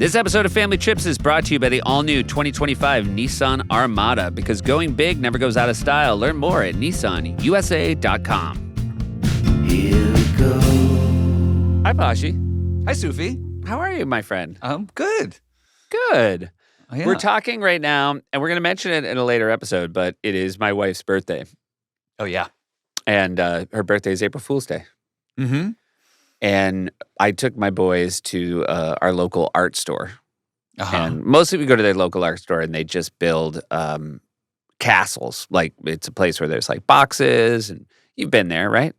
This episode of Family Trips is brought to you by the all-new 2025 Nissan Armada, because going big never goes out of style. Learn more at nissanusa.com. Here we go. Hi, Pashi. Hi, Sufi. How are you, my friend? Good. Good. Oh, yeah. We're talking right now, and we're going to mention it in a later episode, but it is my wife's birthday. Oh, yeah. And her birthday is April Fool's Day. Mm-hmm. And I took my boys to our local art store. Uh-huh. And mostly we go to their local art store and they just build castles. Like, it's a place where there's like boxes, and you've been there, right?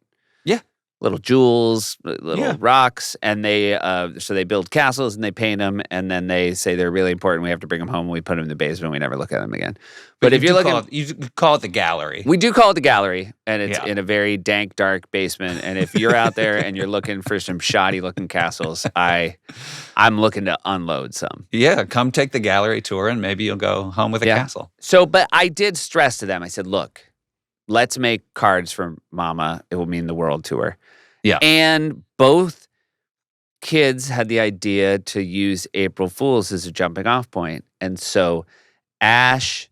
Yeah. Little jewels, little rocks, and they so they build castles and they paint them, and then they say they're really important. We have to bring them home. And we put them in the basement. We never look at them again. But if you're looking, you call it the gallery. we do call it the gallery, and it's in a very dank, dark basement. And if you're out there and you're looking for some shoddy-looking castles, I'm looking to unload some. Yeah, come take the gallery tour, and maybe you'll go home with a castle. So, but I did stress to them. I said, look, let's make cards for Mama. It will mean the world to her. Yeah. And both kids had the idea to use April Fools as a jumping off point. And so Ash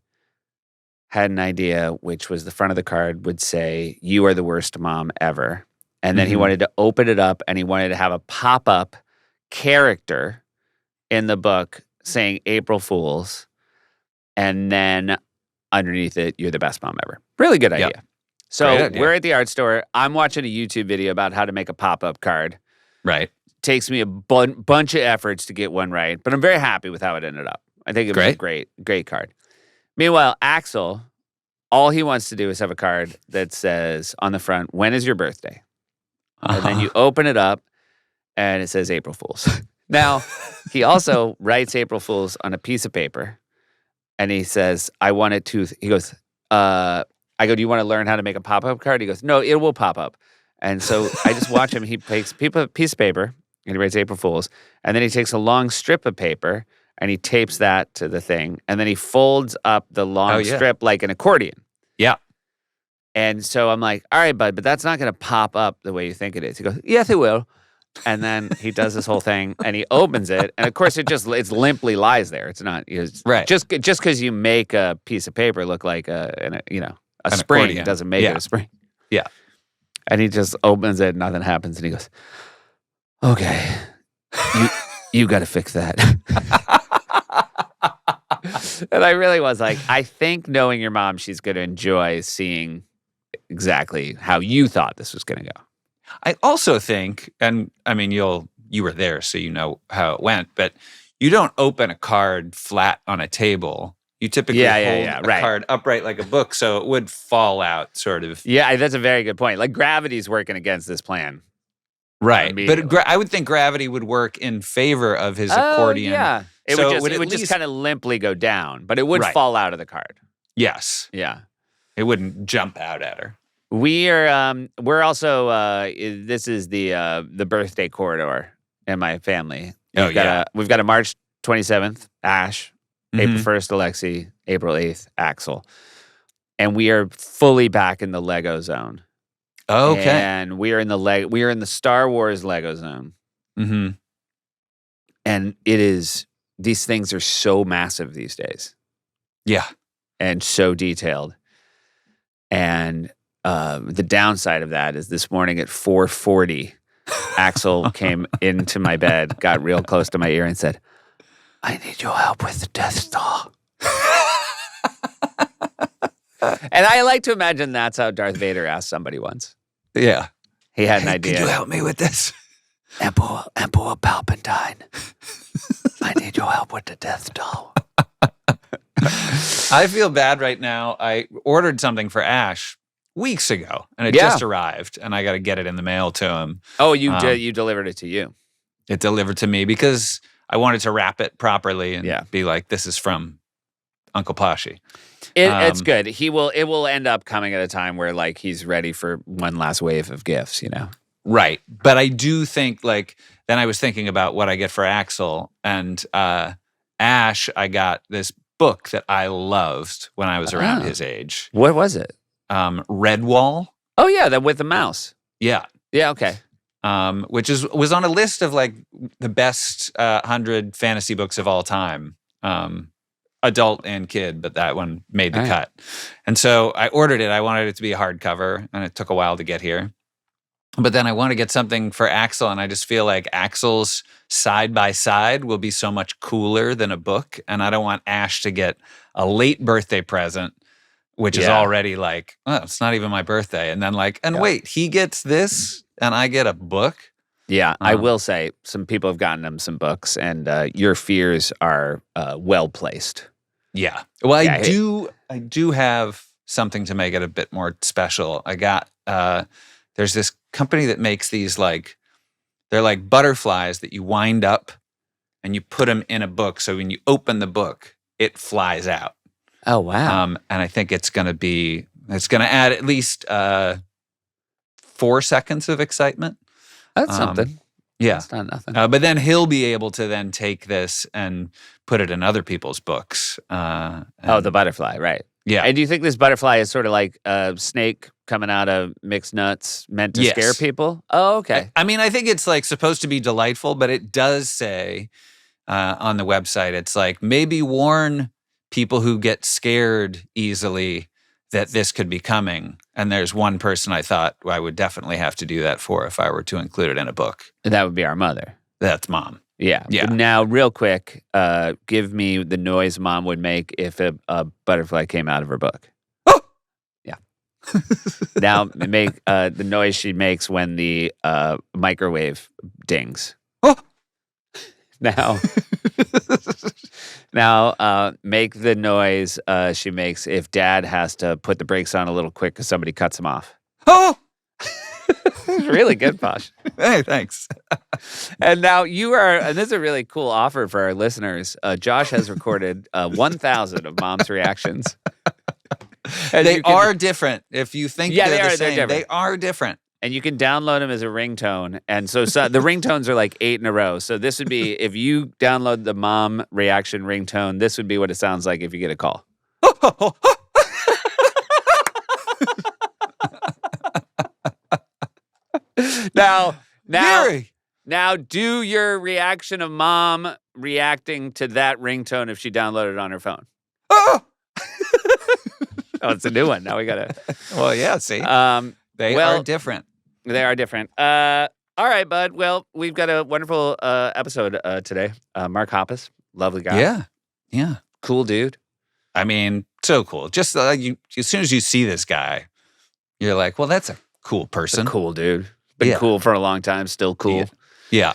had an idea, which was the front of the card would say, "You are the worst mom ever." And then he wanted to open it up, and he wanted to have a pop-up character in the book saying April Fools. And then underneath it, "You're the best mom ever." Really good idea. Yep. So we're at the art store. I'm watching a YouTube video about how to make a pop-up card. Right. Takes me a bunch of efforts to get one right, but I'm very happy with how it ended up. I think it was a great card. Meanwhile, Axel, all he wants to do is have a card that says on the front, "When is your birthday?" And then you open it up, and it says April Fools. Now, he also writes April Fools on a piece of paper, and he says, "I want it to," he goes, I go, "Do you want to learn how to make a pop-up card?" He goes, "No, it will pop up." And so I just watch him. He takes a piece of paper, and he writes April Fools, and then he takes a long strip of paper, and he tapes that to the thing, and then he folds up the long strip like an accordion. Yeah. And so I'm like, "All right, bud, but that's not going to pop up the way you think it is." He goes, "Yes, it will." And then he does this whole thing, and he opens it, and of course it's limply lies there. It's not right. Just because you make a piece of paper look like a spring accordion. Doesn't make it a spring. Yeah. And he just opens it, nothing happens, and he goes, "Okay, you got to fix that." And I really was like, I think knowing your mom, she's going to enjoy seeing exactly how you thought this was going to go. I also think, and I mean, you were there, so you know how it went, but you don't open a card flat on a table. You typically hold a card upright like a book, so it would fall out, sort of. Yeah, that's a very good point. Like, gravity's working against this plan. Right. But I would think gravity would work in favor of his accordion. Yeah. It would just kind of limply go down, but it would fall out of the card. Yes. Yeah. It wouldn't jump out at her. We're also this is the birthday corridor in my family. We've got a March 27th, Ash, April 1st, Alexi, April 8th, Axel. And we are fully back in the Lego zone. Okay. And we are in the Star Wars Lego zone. Mm-hmm. And these things are so massive these days. Yeah. And so detailed. And the downside of that is this morning at 4:40, Axel came into my bed, got real close to my ear and said, "I need your help with the Death Star." And I like to imagine that's how Darth Vader asked somebody once. Yeah. He had an idea. Could you help me with this? Emperor Palpatine, I need your help with the Death Star. I feel bad right now. I ordered something for Ash weeks ago, and it just arrived, and I got to get it in the mail to him. Oh, you delivered it to you. It delivered to me because I wanted to wrap it properly and be like, "This is from Uncle Pashi." It's good. It will end up coming at a time where like he's ready for one last wave of gifts, you know? Right. But I do think then I was thinking about what I get for Axel, and Ash, I got this book that I loved when I was around his age. What was it? Redwall. Oh yeah, that with the mouse. Yeah. Yeah, okay. which was on a list of like the best 100 fantasy books of all time, adult and kid, but that one made the cut. And so I ordered it. I wanted it to be a hardcover, and it took a while to get here. But then I want to get something for Axel, and I just feel like Axel's side by side will be so much cooler than a book. And I don't want Ash to get a late birthday present, which is already like, oh, it's not even my birthday. And then like, wait, he gets this and I get a book? Yeah, I will say some people have gotten him some books, and your fears are well placed. Yeah. Well, I do have something to make it a bit more special. I got, there's this company that makes these they're like butterflies that you wind up and you put them in a book. So when you open the book, it flies out. Oh, wow. And I think it's going to add at least 4 seconds of excitement. That's something. Yeah. That's not nothing. But then he'll be able to then take this and put it in other people's books. The butterfly, right. Yeah. And do you think this butterfly is sort of like a snake coming out of mixed nuts meant to scare people? Oh, okay. I mean, I think it's like supposed to be delightful, but it does say on the website, it's like maybe warn people who get scared easily that this could be coming. And there's one person I thought I would definitely have to do that for if I were to include it in a book. That would be our mother. That's Mom. Yeah. Yeah. Now, real quick, give me the noise Mom would make if a butterfly came out of her book. Oh! Yeah. Now, make the noise she makes when the microwave dings. Oh! Now, make the noise she makes if Dad has to put the brakes on a little quick because somebody cuts him off. Oh! It's really good, Posh. Hey, thanks. And now and this is a really cool offer for our listeners. Josh has recorded 1,000 of Mom's reactions. They are different. If you think they're the same, they are different. And you can download them as a ringtone. And so the ringtones are like 8 in a row. So this would be, if you download the Mom reaction ringtone, this would be what it sounds like if you get a call. Now do your reaction of Mom reacting to that ringtone if she downloaded it on her phone. Oh, it's a new one. Now we gotta. Well, yeah. See, they are different. They are different. All right, bud. Well, we've got a wonderful episode today. Mark Hoppus, lovely guy. Yeah. Cool dude. I mean, so cool. Just as soon as you see this guy, you're like, well, that's a cool person. A cool dude. Been cool for a long time. Still cool. Yeah.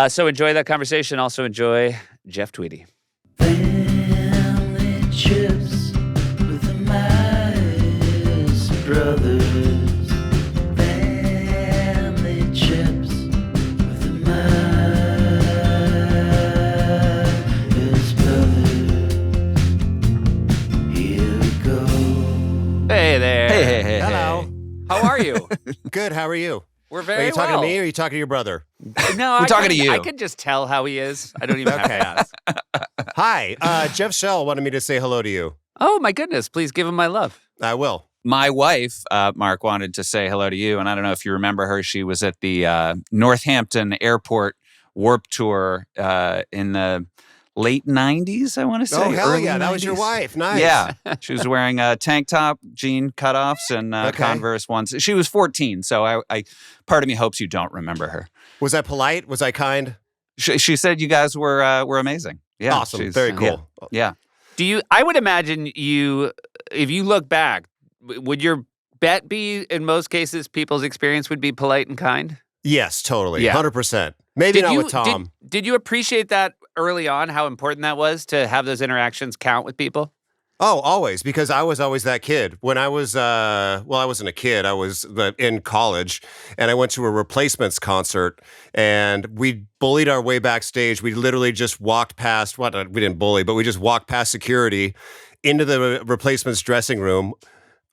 So enjoy that conversation. Also enjoy Jeff Tweedy. Family trips with the Meyers Brothers. Family trips with the Meyers Brothers. Here we go. Hey there. Hey. Hello. How are you? Good. How are you? We're very Are you talking well. to me or are you talking to your brother? No, We're talking to you. I can just tell how he is. I don't even have to ask. Hi. Jeff Shell wanted me to say hello to you. Oh, my goodness. Please give him my love. I will. My wife, Mark, wanted to say hello to you. And I don't know if you remember her. She was at the Northampton Airport Warp Tour in the late 90s, I want to say. Oh, hell early yeah. 90s. That was your wife. Nice. Yeah. She was wearing a tank top, jean cutoffs, and Converse ones. She was 14, so I part of me hopes you don't remember her. Was I polite? Was I kind? She said you guys were amazing. Yeah. Awesome. Very cool. Yeah. I would imagine if you look back, would your bet be, in most cases, people's experience would be polite and kind? Yes, totally. Yeah. 100%. Maybe not with Tom. Did you appreciate that early on, how important that was to have those interactions count with people? Oh, always, because I was always that kid. When I was, I wasn't a kid. I was in college, and I went to a Replacements concert, and we bullied our way backstage. We literally just walked past, we didn't bully, but we just walked past security into the Replacements dressing room,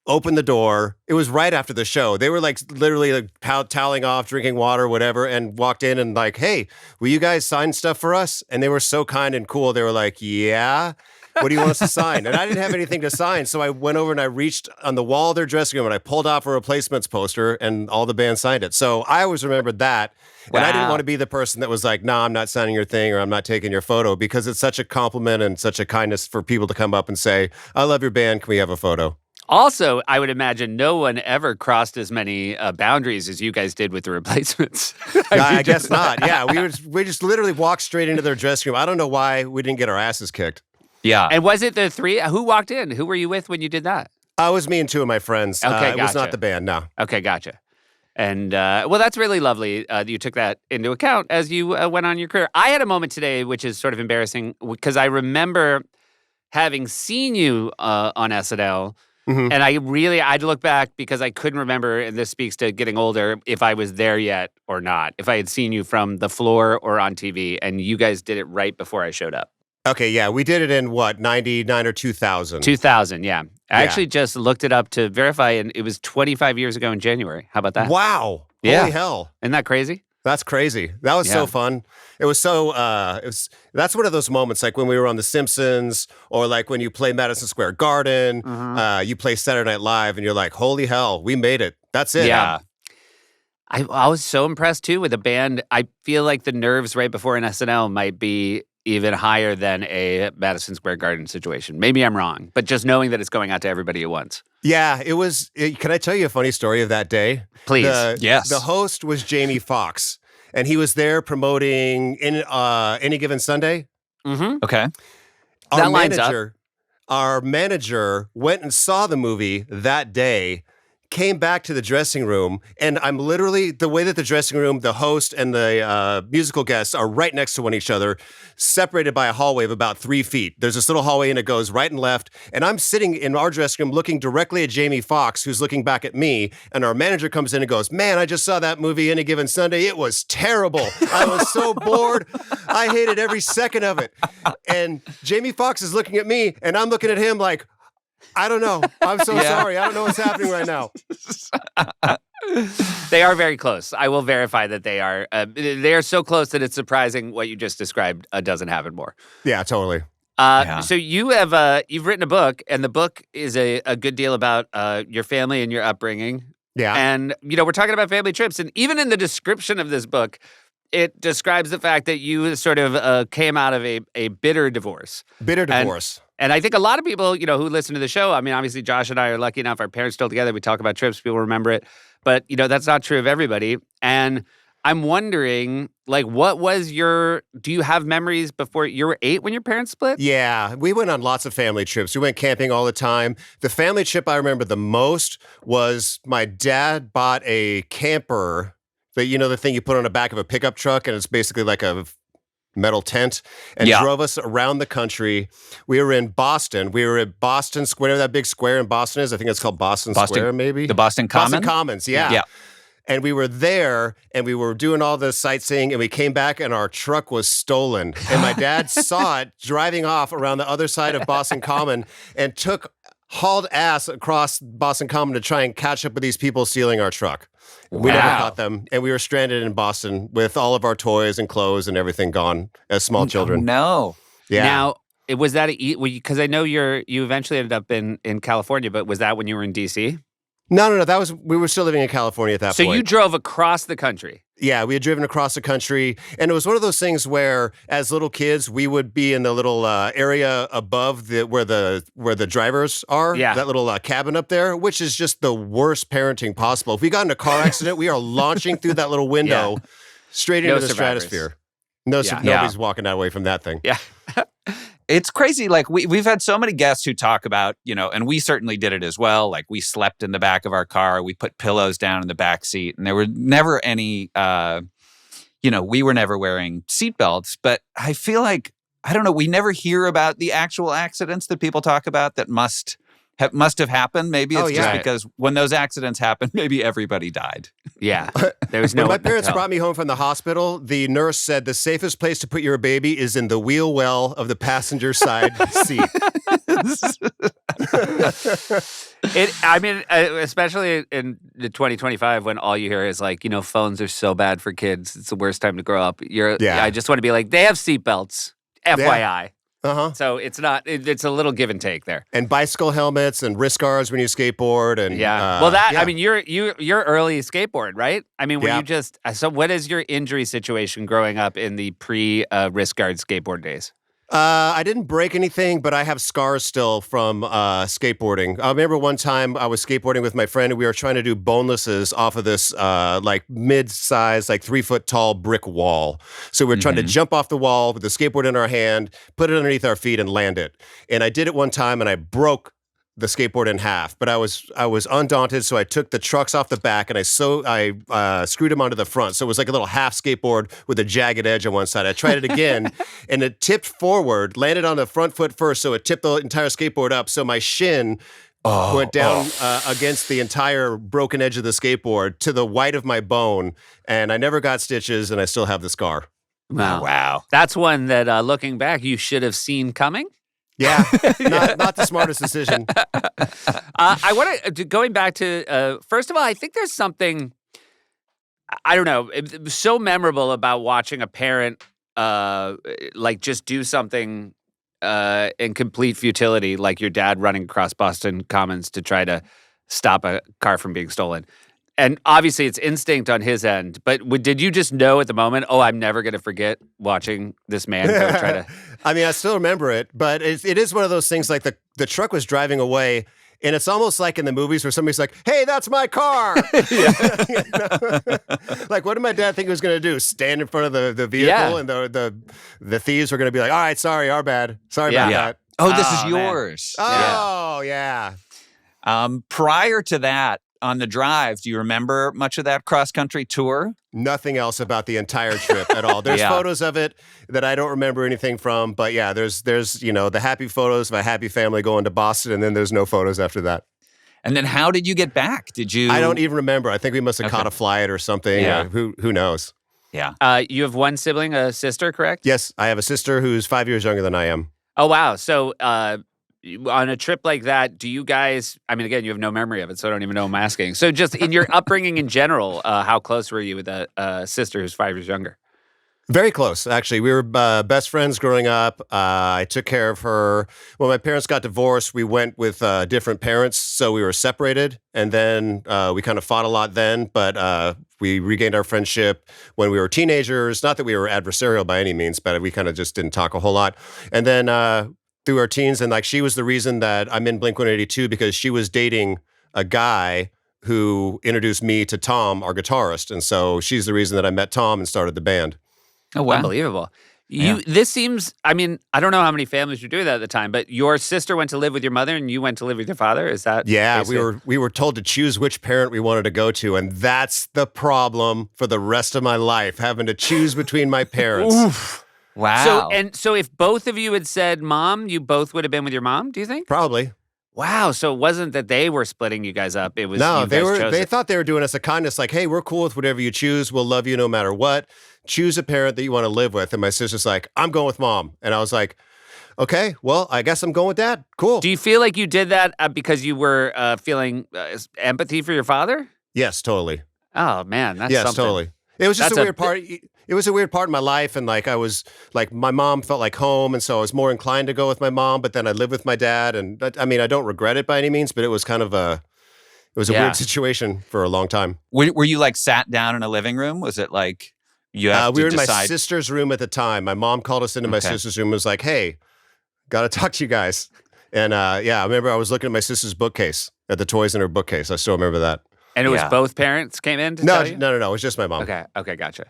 opened the door. It was right after the show. They were literally toweling off, drinking water, whatever, and walked in and like, hey, will you guys sign stuff for us? And they were so kind and cool. They were like, yeah. What do you want us to sign? And I didn't have anything to sign. So I went over and I reached on the wall of their dressing room and I pulled off a replacements poster and all the band signed it. So I always remembered that. And I didn't want to be the person that was like, no, I'm not signing your thing or I'm not taking your photo, because it's such a compliment and such a kindness for people to come up and say, I love your band. Can we have a photo? Also, I would imagine no one ever crossed as many boundaries as you guys did with the replacements. I guess not. Yeah, we just literally walked straight into their dressing room. I don't know why we didn't get our asses kicked. Yeah. And was it the three? Who walked in? Who were you with when you did that? It was me and two of my friends. Okay, It was not the band, no. Okay, gotcha. And, well, that's really lovely that you took that into account as you went on your career. I had a moment today which is sort of embarrassing because I remember having seen you on SNL. Mm-hmm. And I'd look back because I couldn't remember, and this speaks to getting older, if I was there yet or not, if I had seen you from the floor or on TV, and you guys did it right before I showed up. Okay, yeah, we did it in what, 99 or 2000? 2000, yeah. I actually just looked it up to verify, and it was 25 years ago in January. How about that? Wow. Yeah. Holy hell. Isn't that crazy? That's crazy. That was so fun. It was so, that's one of those moments like when we were on The Simpsons or like when you play Madison Square Garden, you play Saturday Night Live and you're like, holy hell, we made it. That's it. Yeah. I was so impressed too with the band. I feel like the nerves right before an SNL might be even higher than a Madison Square Garden situation. Maybe I'm wrong, but just knowing that it's going out to everybody at once. Yeah, it was. Can I tell you a funny story of that day? Please. Yes. The host was Jamie Foxx, and he was there promoting Any Given Sunday. Mm-hmm. Okay. Our manager went and saw the movie that day, came back to the dressing room, and I'm literally, the way that the dressing room, the host and the musical guests are right next to each other, separated by a hallway of about 3 feet. There's this little hallway and it goes right and left, and I'm sitting in our dressing room looking directly at Jamie Foxx, who's looking back at me, and our manager comes in and goes, man, I just saw that movie Any Given Sunday. It was terrible. I was so bored. I hated every second of it. And Jamie Foxx is looking at me, and I'm looking at him like, I don't know. I'm so sorry. I don't know what's happening right now. They are very close. I will verify that they are. They are so close that it's surprising what you just described doesn't happen more. Yeah, totally. So you have you've written a book, and the book is a good deal about your family and your upbringing. Yeah. And, we're talking about family trips. And even in the description of this book, it describes the fact that you sort of came out of a bitter divorce. Bitter divorce. And I think a lot of people, who listen to the show, I mean, obviously Josh and I are lucky enough. Our parents still together. We talk about trips. People remember it. But, that's not true of everybody. And I'm wondering, what was do you have memories before you were 8 when your parents split? Yeah, we went on lots of family trips. We went camping all the time. The family trip I remember the most was my dad bought a camper, the thing you put on the back of a pickup truck, and it's basically like a metal tent, and drove us around the country. We were in Boston. We were at Boston Square, that big square in Boston is. I think it's called Boston Square, maybe. The Boston Commons? Boston Commons, yeah. And we were there, and we were doing all the sightseeing, and we came back, and our truck was stolen. And my dad saw it driving off around the other side of Boston Common and hauled ass across Boston Common to try and catch up with these people stealing our truck. We never caught them, and we were stranded in Boston with all of our toys and clothes and everything gone as small children. No. Yeah. Now, was that because I know you eventually ended up in California, but was that when you were in D.C.? No. We were still living in California at that point. So you drove across the country? Yeah, we had driven across the country, and it was one of those things where, as little kids, we would be in the little area above where the drivers are. Yeah. That little cabin up there, which is just the worst parenting possible. If we got in a car accident, we are launching through that little window straight into the stratosphere. Nobody's walking that way from that thing. Yeah. It's crazy. We've had so many guests who talk about, and we certainly did it as well. Like, we slept in the back of our car. We put pillows down in the back seat, and there were never any, we were never wearing seatbelts. But I feel like, I don't know, we never hear about the actual accidents that people talk about that must have happened. Maybe it's just because when those accidents happened, maybe everybody died. Yeah. There was no When my parents brought me home from the hospital, the nurse said the safest place to put your baby is in the wheel well of the passenger side seat. Especially in 2025 when all you hear is phones are so bad for kids. It's the worst time to grow up. I just want to be like, they have seatbelts. FYI. So it's not. It's a little give and take there. And bicycle helmets and wrist guards when you skateboard. And I mean, you're early skateboard, right? I mean, were you just so? What is your injury situation growing up in the pre wrist guard skateboard days? I didn't break anything, but I have scars still from skateboarding. I remember one time I was skateboarding with my friend and we were trying to do bonelesses off of this like mid-size, like 3-foot tall brick wall. So we were trying to jump off the wall with the skateboard in our hand, put it underneath our feet and land it. And I did it one time and I broke the skateboard in half, but I was undaunted, so I took the trucks off the back and I screwed them onto the front. So it was like a little half skateboard with a jagged edge on one side. I tried it again, and it tipped forward, landed on the front foot first, so it tipped the entire skateboard up. So my shin went down against the entire broken edge of the skateboard to the white of my bone, and I never got stitches, and I still have the scar. Wow. That's one that, looking back, you should have seen coming. Yeah, not the smartest decision. I want to, going back to, first of all, I think there's something, I don't know, it was so memorable about watching a parent like just do something in complete futility, like your dad running across Boston Commons to try to stop a car from being stolen. And obviously it's instinct on his end, but did you just know at the moment, I'm never going to forget watching this man go try to... I mean, I still remember it, but it is one of those things like the truck was driving away, and it's almost like in the movies where somebody's like, hey, that's my car! Like, what did my dad think he was going to do? Stand in front of the vehicle, and the thieves were going to be like, all right, sorry, our bad. Sorry about that. Oh, this is yours. Oh, yeah. Prior to that, on the drive, do you remember much of that cross-country tour? Nothing else about the entire trip at all. There's photos of it that I don't remember anything from, but yeah, there's the happy photos of a happy family going to Boston, and then there's no photos after that. And then how did you get back? Did you? I don't even remember. I think we must have caught a flight or something. Yeah. Who knows? Yeah. You have one sibling, a sister, correct? Yes, I have a sister who's 5 years younger than I am. Oh, wow. So on a trip like that, do you guys, I mean, again, you have no memory of it, so I don't even know I'm asking. So just in your upbringing in general, how close were you with a sister who's 5 years younger? Very close, actually. We were best friends growing up. I took care of her. When my parents got divorced, we went with different parents, so we were separated. And then we kind of fought a lot then, but we regained our friendship when we were teenagers. Not that we were adversarial by any means, but we kind of just didn't talk a whole lot. And then through our teens, and like she was the reason that I'm in Blink-182 because she was dating a guy who introduced me to Tom, our guitarist. And so she's the reason that I met Tom and started the band. Oh, wow. Unbelievable. This seems, I mean, I don't know how many families were doing that at the time, but your sister went to live with your mother and you went to live with your father? Is that? Yeah, we were told to choose which parent we wanted to go to, and that's the problem for the rest of my life, having to choose between my parents. Oof. Wow. So if both of you had said mom, you both would have been with your mom, do you think? Probably. Wow. So it wasn't that they were splitting you guys up. It was they thought they were doing us a kindness, like, hey, we're cool with whatever you choose. We'll love you no matter what. Choose a parent that you want to live with. And my sister's like, I'm going with mom. And I was like, okay, well, I guess I'm going with dad. Cool. Do you feel like you did that because you were feeling empathy for your father? Yes, totally. Oh, man. That's something. Totally. It was just a weird part. It was a weird part in my life, and like I was like my mom felt like home, and so I was more inclined to go with my mom. But then I lived with my dad, and I mean I don't regret it by any means, but it was kind of a weird situation for a long time. Were you like sat down in a living room? Was it like you have we to were in decide? my sister's room at the time. My mom called us into my sister's room and was like, "Hey, got to talk to you guys." And I remember I was looking at my sister's bookcase, at the toys in her bookcase. I still remember that. And it was both parents came in to tell you? No. It was just my mom. Okay, gotcha.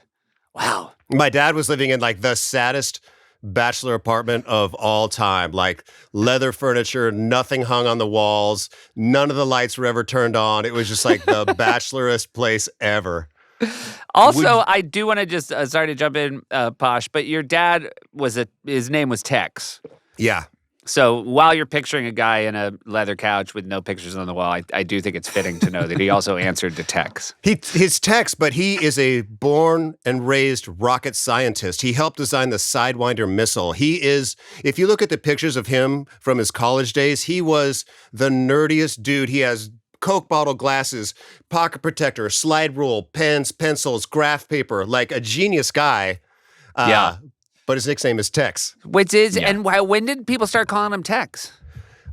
Wow. My dad was living in like the saddest bachelor apartment of all time. Like leather furniture, nothing hung on the walls. None of the lights were ever turned on. It was just like the bachelorest place ever. I do want to just, sorry to jump in, Posh, but your dad his name was Tex. Yeah. So while you're picturing a guy in a leather couch with no pictures on the wall, I do think it's fitting to know that he also answered to Tex. He's Tex, but he is a born and raised rocket scientist. He helped design the Sidewinder missile. He is, if you look at the pictures of him from his college days, he was the nerdiest dude. He has Coke bottle glasses, pocket protector, slide rule, pens, pencils, graph paper, like a genius guy. but his nickname is Tex. Which is, and when did people start calling him Tex?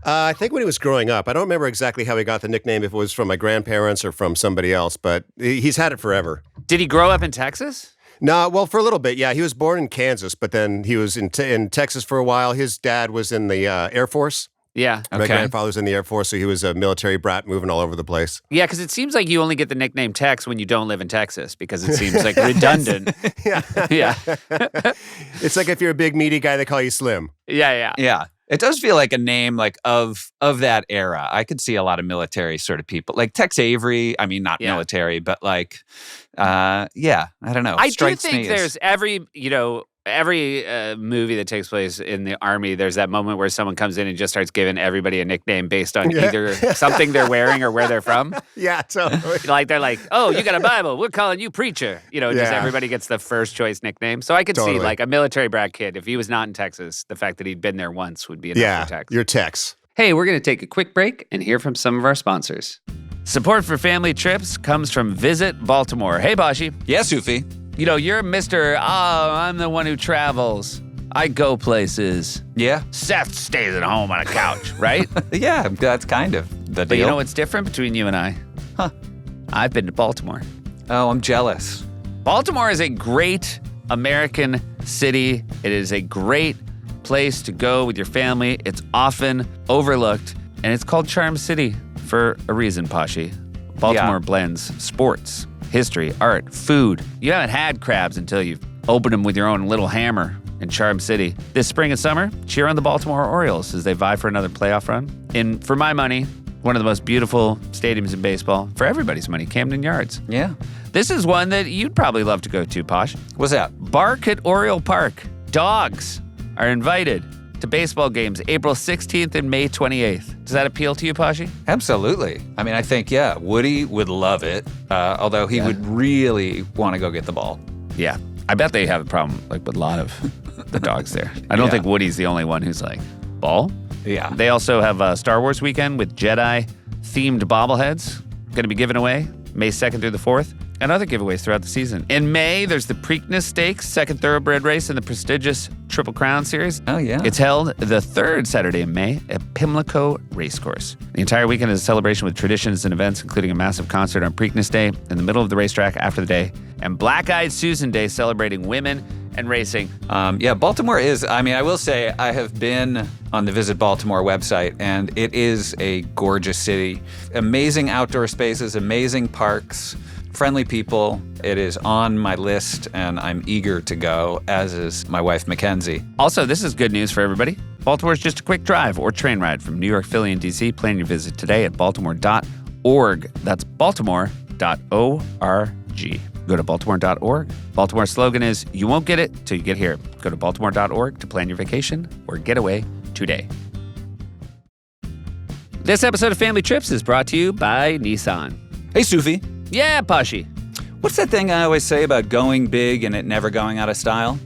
I think when he was growing up. I don't remember exactly how he got the nickname, if it was from my grandparents or from somebody else, but he's had it forever. Did he grow up in Texas? No, well, for a little bit, yeah. He was born in Kansas, but then he was in Texas for a while. His dad was in the Air Force. Yeah. My grandfather was in the Air Force, so he was a military brat moving all over the place. Yeah, because it seems like you only get the nickname Tex when you don't live in Texas, because it seems like redundant. Yeah. It's like if you're a big meaty guy, they call you Slim. Yeah. It does feel like a name like of that era. I could see a lot of military sort of people, like Tex Avery. I mean, not military, but like, I don't know. I do think there's every movie that takes place in the Army, there's that moment where someone comes in and just starts giving everybody a nickname based on either something they're wearing or where they're from. Yeah, totally. Like they're like, oh, you got a Bible, we're calling you preacher. Just everybody gets the first choice nickname. So I could see like a military brat kid, if he was not in Texas, the fact that he'd been there once would be enough for Tex. You're Tex. Hey, we're going to take a quick break and hear from some of our sponsors. Support for family trips comes from Visit Baltimore. Hey, Bashi. Yeah, Sufi. You're Mr. I'm the one who travels. I go places. Yeah. Seth stays at home on a couch, right? Yeah, that's kind of the deal. But you know what's different between you and I? Huh. I've been to Baltimore. Oh, I'm jealous. Baltimore is a great American city. It is a great place to go with your family. It's often overlooked, and it's called Charm City for a reason, Pashi. Baltimore blends sports, history, art, food. You haven't had crabs until you've opened them with your own little hammer in Charm City. This spring and summer, cheer on the Baltimore Orioles as they vie for another playoff run. And for my money, one of the most beautiful stadiums in baseball. For everybody's money, Camden Yards. Yeah. This is one that you'd probably love to go to, Posh. What's that? Bark at Oriole Park. Dogs are invited to baseball games April 16th and May 28th. Does that appeal to you, Poshy? Absolutely. I mean, I think, Woody would love it, although he would really want to go get the ball. Yeah. I bet they have a problem with a lot of the dogs there. I don't think Woody's the only one who's like, ball? Yeah. They also have a Star Wars weekend with Jedi-themed bobbleheads going to be given away May 2nd through the 4th. And other giveaways throughout the season. In May, there's the Preakness Stakes, second thoroughbred race in the prestigious Triple Crown Series. Oh, yeah. It's held the third Saturday in May at Pimlico Racecourse. The entire weekend is a celebration with traditions and events, including a massive concert on Preakness Day in the middle of the racetrack after the day, and Black-Eyed Susan Day celebrating women and racing. Baltimore is, I will say, I have been on the Visit Baltimore website, and it is a gorgeous city. Amazing outdoor spaces, amazing parks, friendly people. It is on my list, and I'm eager to go, as is my wife, Mackenzie. Also, this is good news for everybody. Baltimore is just a quick drive or train ride from New York, Philly, and D.C. Plan your visit today at baltimore.org. That's baltimore.org. Go to baltimore.org. Baltimore's slogan is, you won't get it till you get here. Go to baltimore.org to plan your vacation or getaway today. This episode of Family Trips is brought to you by Nissan. Hey, Sufi. Yeah, Pashy. What's that thing I always say about going big and it never going out of style?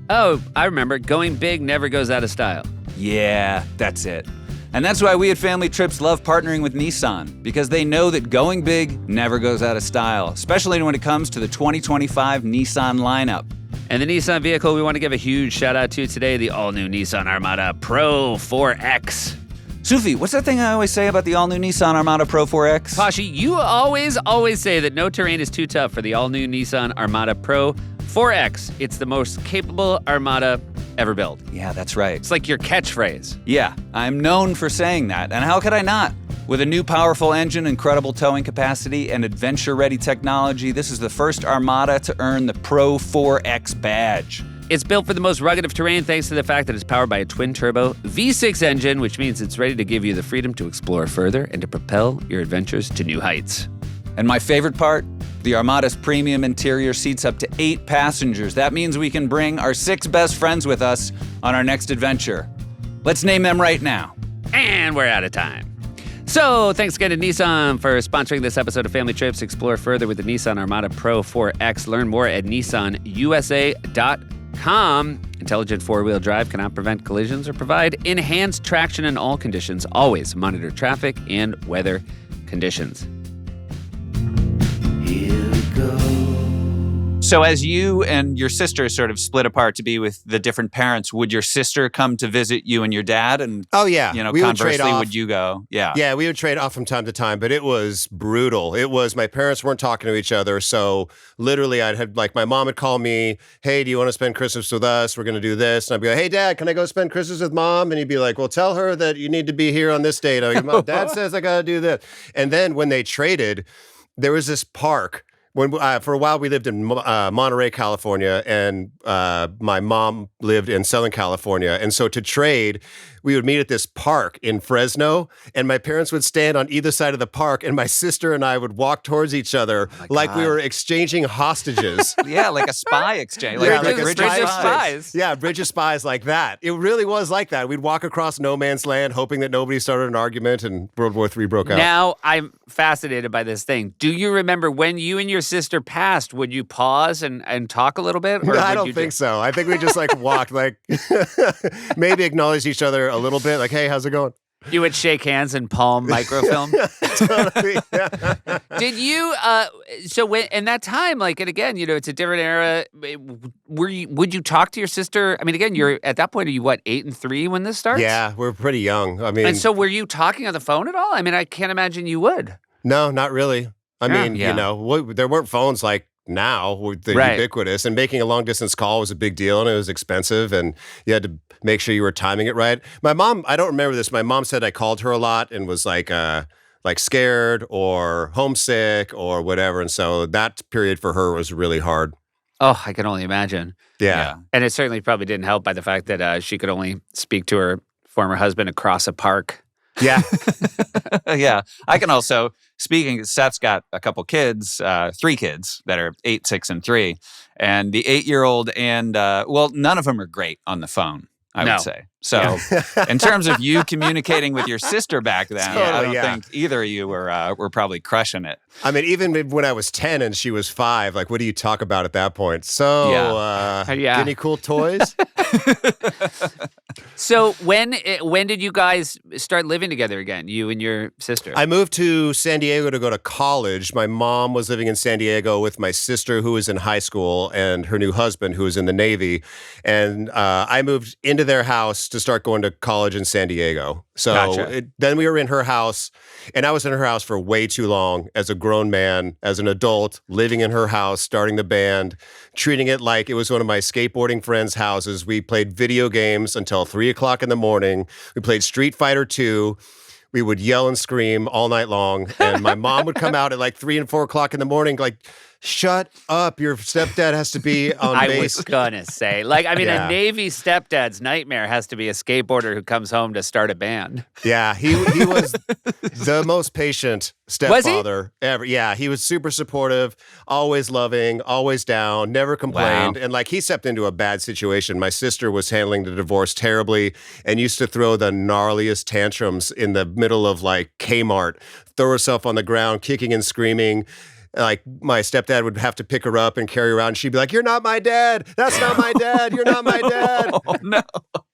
Oh, I remember. Going big never goes out of style. Yeah, that's it. And that's why we at Family Trips love partnering with Nissan, because they know that going big never goes out of style, especially when it comes to the 2025 Nissan lineup. And the Nissan vehicle we want to give a huge shout out to today, the all-new Nissan Armada Pro 4X. Sufi, what's that thing I always say about the all-new Nissan Armada Pro 4X? Pashi, you always say that no terrain is too tough for the all-new Nissan Armada Pro 4X. It's the most capable Armada ever built. Yeah, that's right. It's like your catchphrase. Yeah, I'm known for saying that, and how could I not? With a new powerful engine, incredible towing capacity, and adventure-ready technology, this is the first Armada to earn the Pro 4X badge. It's built for the most rugged of terrain thanks to the fact that it's powered by a twin-turbo V6 engine, which means it's ready to give you the freedom to explore further and to propel your adventures to new heights. And my favorite part? The Armada's premium interior seats up to 8 passengers. That means we can bring our 6 best friends with us on our next adventure. Let's name them right now. And we're out of time. So thanks again to Nissan for sponsoring this episode of Family Trips. Explore further with the Nissan Armada Pro 4X. Learn more at nissanusa.com. Intelligent four-wheel drive cannot prevent collisions or provide enhanced traction in all conditions. Always monitor traffic and weather conditions. Here we go. So as you and your sister sort of split apart to be with the different parents, would your sister come to visit you and your dad? And oh yeah, conversely, would you go? Yeah, we would trade off from time to time, but it was brutal. It was my parents weren't talking to each other, so literally I'd have my mom would call me, "Hey, do you want to spend Christmas with us? We're going to do this," and I'd be like, "Hey, Dad, can I go spend Christmas with Mom?" And he'd be like, "Well, tell her that you need to be here on this date." I'm like, Dad says I got to do this, and then when they traded, there was this park. When for a while we lived in Monterey, California, and my mom lived in Southern California, and so to trade, we would meet at this park in Fresno, and my parents would stand on either side of the park, and my sister and I would walk towards each other like we were exchanging hostages. Yeah, like a spy exchange. Like a bridge of spies. Yeah, bridge of spies like that. It really was like that. We'd walk across no man's land, hoping that nobody started an argument, and World War III broke out. Now I'm fascinated by this thing. Do you remember when you and your sister passed? Would you pause and talk a little bit? Or I don't think so. I think we just walked, maybe acknowledged each other a little bit, like, "Hey, how's it going?" You would shake hands and palm microfilm. Totally. Yeah. Did you? So when in that time, and again, it's a different era. Would you talk to your sister? I mean, again, you're at that point. Are you 8 and 3 when this starts? Yeah, we're pretty young. I mean, and so were you talking on the phone at all? I mean, I can't imagine you would. No, not really. I mean, there weren't phones like now, they're ubiquitous, and making a long distance call was a big deal, and it was expensive, and you had to make sure you were timing it right. My mom, I don't remember this. My mom said I called her a lot and was scared or homesick or whatever, and so that period for her was really hard. Oh, I can only imagine. Yeah. And it certainly probably didn't help by the fact that she could only speak to her former husband across a park. Yeah. Yeah. I can also, Seth's got a couple kids, 3 kids that are 8, 6, and 3. And the 8-year-old and, none of them are great on the phone, I would say. So in terms of you communicating with your sister back then, I don't think either of you were probably crushing it. I mean, even when I was 10 and she was 5, what do you talk about at that point? So, any cool toys? So when did you guys start living together again, you and your sister? I moved to San Diego to go to college. My mom was living in San Diego with my sister, who was in high school, and her new husband, who was in the Navy. And I moved into their house to start going to college in San Diego. So then we were in her house, and I was in her house for way too long as a grown man, as an adult, living in her house, starting the band, treating it like it was one of my skateboarding friends' houses. We played video games until 3 o'clock in the morning. We played Street Fighter 2. We would yell and scream all night long, and my mom would come out at 3 and 4 o'clock in the morning, "Shut up, your stepdad has to be on base." I was gonna say, a Navy stepdad's nightmare has to be a skateboarder who comes home to start a band. Yeah, he was the most patient stepfather ever. Yeah, he was super supportive, always loving, always down, never complained. Wow. And he stepped into a bad situation. My sister was handling the divorce terribly and used to throw the gnarliest tantrums in the middle of Kmart, throw herself on the ground, kicking and screaming. My stepdad would have to pick her up and carry her around. And she'd be like, "You're not my dad. That's not my dad. You're not my dad." Oh, no.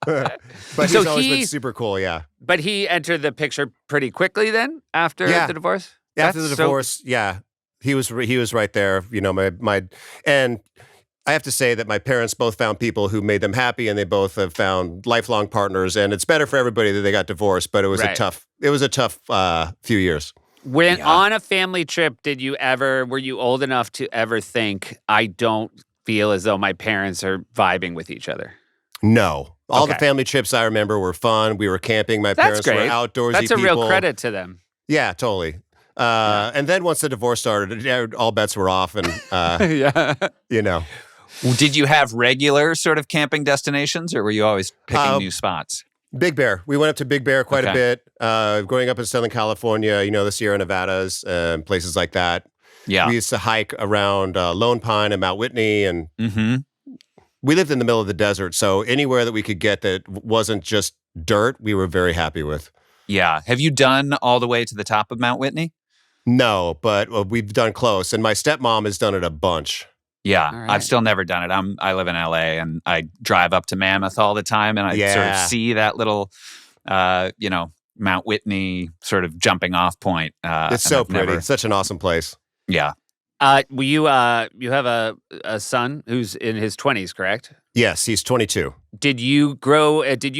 But he's always been super cool, yeah. But he entered the picture pretty quickly then after the divorce? After the divorce, he was right there. And I have to say that my parents both found people who made them happy, and they both have found lifelong partners. And it's better for everybody that they got divorced. But it was a tough few years. When on a family trip, were you old enough to ever think, I don't feel as though my parents are vibing with each other? No. All the family trips I remember were fun. We were camping. My parents were outdoorsy That's a people. real credit to them. Yeah, totally. And then once the divorce started, all bets were off. And, Did you have regular sort of camping destinations, or were you always picking new spots? Big Bear. We went up to Big Bear quite a bit. Growing up in Southern California, the Sierra Nevadas and places like that. Yeah. We used to hike around Lone Pine and Mount Whitney. And we lived in the middle of the desert. So anywhere that we could get that wasn't just dirt, we were very happy with. Yeah. Have you done all the way to the top of Mount Whitney? No, but we've done close. And my stepmom has done it a bunch. Yeah, right. I've still never done it. I live in LA, and I drive up to Mammoth all the time, and I sort of see that little, Mount Whitney sort of jumping off point. It's so pretty. It's such an awesome place. Yeah. You have a son who's in his 20s, correct? Yes, he's 22. Did you